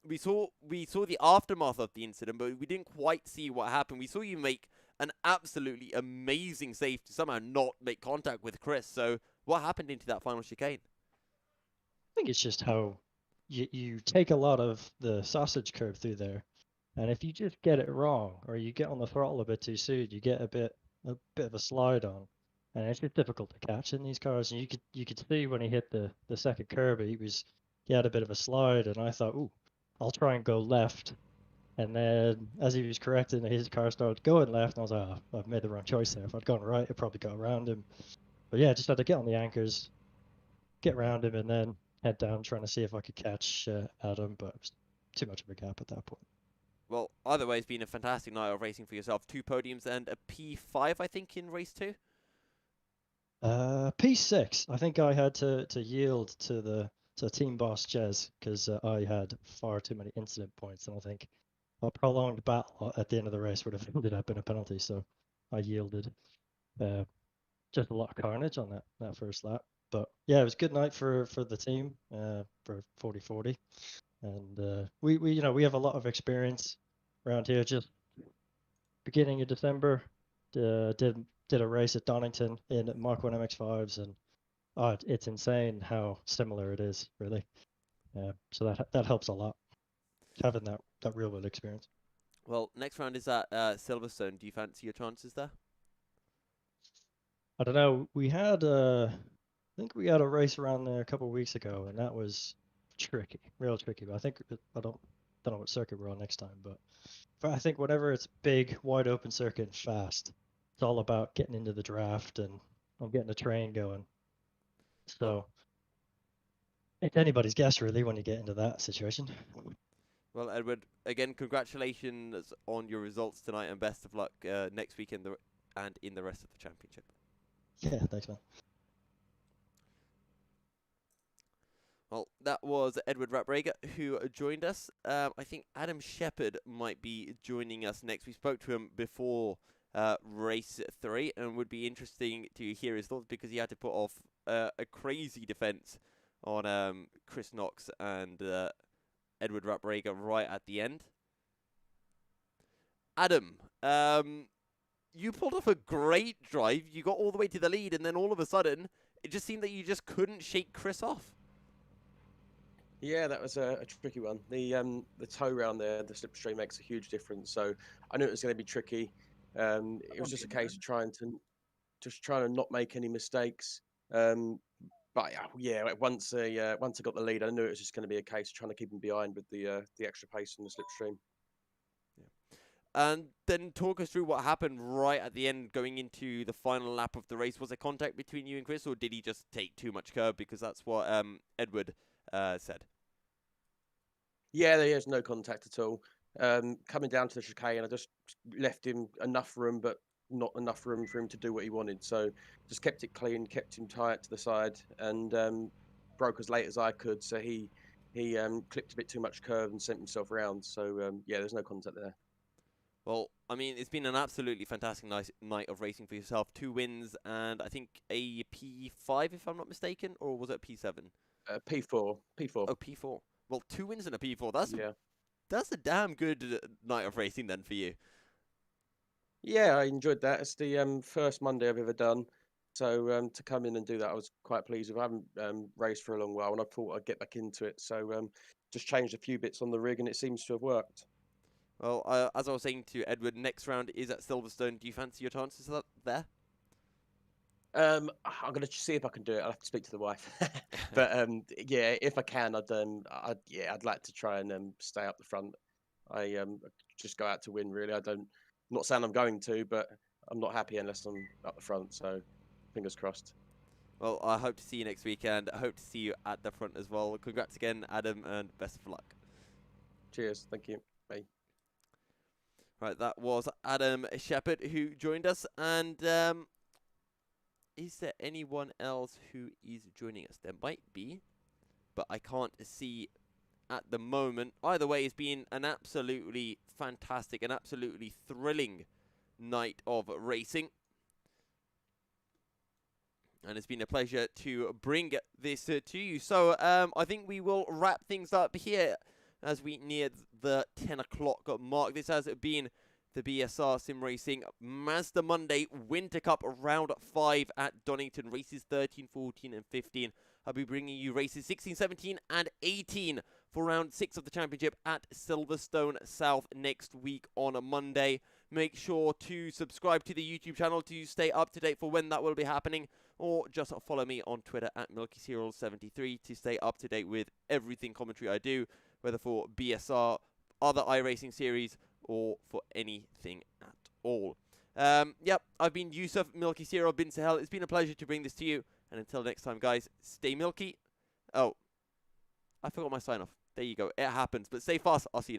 we saw the aftermath of the incident, but we didn't quite see what happened. We saw you make an absolutely amazing save to somehow not make contact with Chris. So what happened into that final chicane? I think it's just how you take a lot of the sausage curve through there. And if you just get it wrong, or you get on the throttle a bit too soon, you get a bit of a slide on, and it's just difficult to catch in these cars. And you could see when he hit the second curb, he had a bit of a slide, and I thought, ooh, I'll try and go left. And then as he was correcting, his car started going left, and I was like, oh, I've made the wrong choice there. If I'd gone right, I'd probably got around him. But yeah, just had to get on the anchors, get around him, and then head down trying to see if I could catch Adam, but it was too much of a gap at that point. Well, either way, it's been a fantastic night of racing for yourself. 2 podiums and a P5, I think, in race 2. P6. I think I had to yield to team boss Jez because I had far too many incident points, and I think a prolonged battle at the end of the race would have ended up in a penalty. So I yielded. Just a lot of carnage on that first lap. But yeah, it was a good night for the team for 40-40, and we have a lot of experience around here. Just beginning of December, did a race at Donington in Mark 1 MX5s, and it's insane how similar it is, really. So that helps a lot, having that real world experience. Well, next round is at Silverstone. Do you fancy your chances there? I don't know. We had I think we had a race around there a couple of weeks ago, and that was tricky, real tricky. But I don't know what circuit we're on next time, but I think whenever it's big, wide open circuit and fast, it's all about getting into the draft and getting the train going. So it's anybody's guess really when you get into that situation. Well, Edward, again, congratulations on your results tonight, and best of luck next week in the rest of the championship. Yeah, thanks, man. Well, that was Edward Raprager who joined us. I think Adam Shepherd might be joining us next. We spoke to him before race 3, and would be interesting to hear his thoughts because he had to put off a crazy defense on Chris Knox and Edward Raprager right at the end. Adam, you pulled off a great drive. You got all the way to the lead, and then all of a sudden, it just seemed that you just couldn't shake Chris off. Yeah, that was a tricky one. The toe round there, the slipstream makes a huge difference. So I knew it was going to be tricky. It was just a case of trying to not make any mistakes. But yeah, once I got the lead, I knew it was just going to be a case of trying to keep him behind with the extra pace and the slipstream. And then talk us through what happened right at the end going into the final lap of the race. Was there contact between you and Chris, or did he just take too much curb? Because that's what Edward said. Yeah, there's no contact at all. Coming down to the chicane, I just left him enough room, but not enough room for him to do what he wanted. So just kept it clean, kept him tight to the side, and broke as late as I could. So he clipped a bit too much curve and sent himself around. So yeah, there's no contact there. Well, I mean, it's been an absolutely fantastic night of racing for yourself. 2 wins and I think a P5, if I'm not mistaken, or was it a P7? P4. Oh, P4. Well, 2 wins and a P4. That's a damn good night of racing then for you. Yeah, I enjoyed that. It's the first Monday I've ever done. So to come in and do that, I was quite pleased with. I haven't raced for a long while, and I thought I'd get back into it. So just changed a few bits on the rig, and it seems to have worked. Well, as I was saying to Edward, next round is at Silverstone. Do you fancy your chances there? I'm going to see if I can do it. I'll have to speak to the wife. But yeah, if I can, I'd like to try and stay up the front. I just go out to win, really. I'm not saying I'm going to, but I'm not happy unless I'm up the front. So fingers crossed. Well, I hope to see you next weekend. I hope to see you at the front as well. Congrats again, Adam, and best of luck. Cheers. Thank you. Bye. Right, that was Adam Shepherd who joined us. And is there anyone else who is joining us? There might be, but I can't see at the moment. Either way, it's been an absolutely fantastic, an absolutely thrilling night of racing. And it's been a pleasure to bring this to you. So I think we will wrap things up here as we near the 10 o'clock mark. This has been the BSR Sim Racing Mazda Monday Winter Cup Round 5 at Donington. Races 13, 14 and 15. I'll be bringing you races 16, 17 and 18 for Round 6 of the Championship at Silverstone South next week on a Monday. Make sure to subscribe to the YouTube channel to stay up to date for when that will be happening, or just follow me on Twitter at MilkyCerial73 to stay up to date with everything commentary I do, whether for BSR, other iRacing series, or for anything at all. Yep, I've been Yusuf Milky Serial bin Sahel. It's been a pleasure to bring this to you. And until next time, guys, stay milky. Oh, I forgot my sign off. There you go. It happens. But stay fast. I'll see you next time.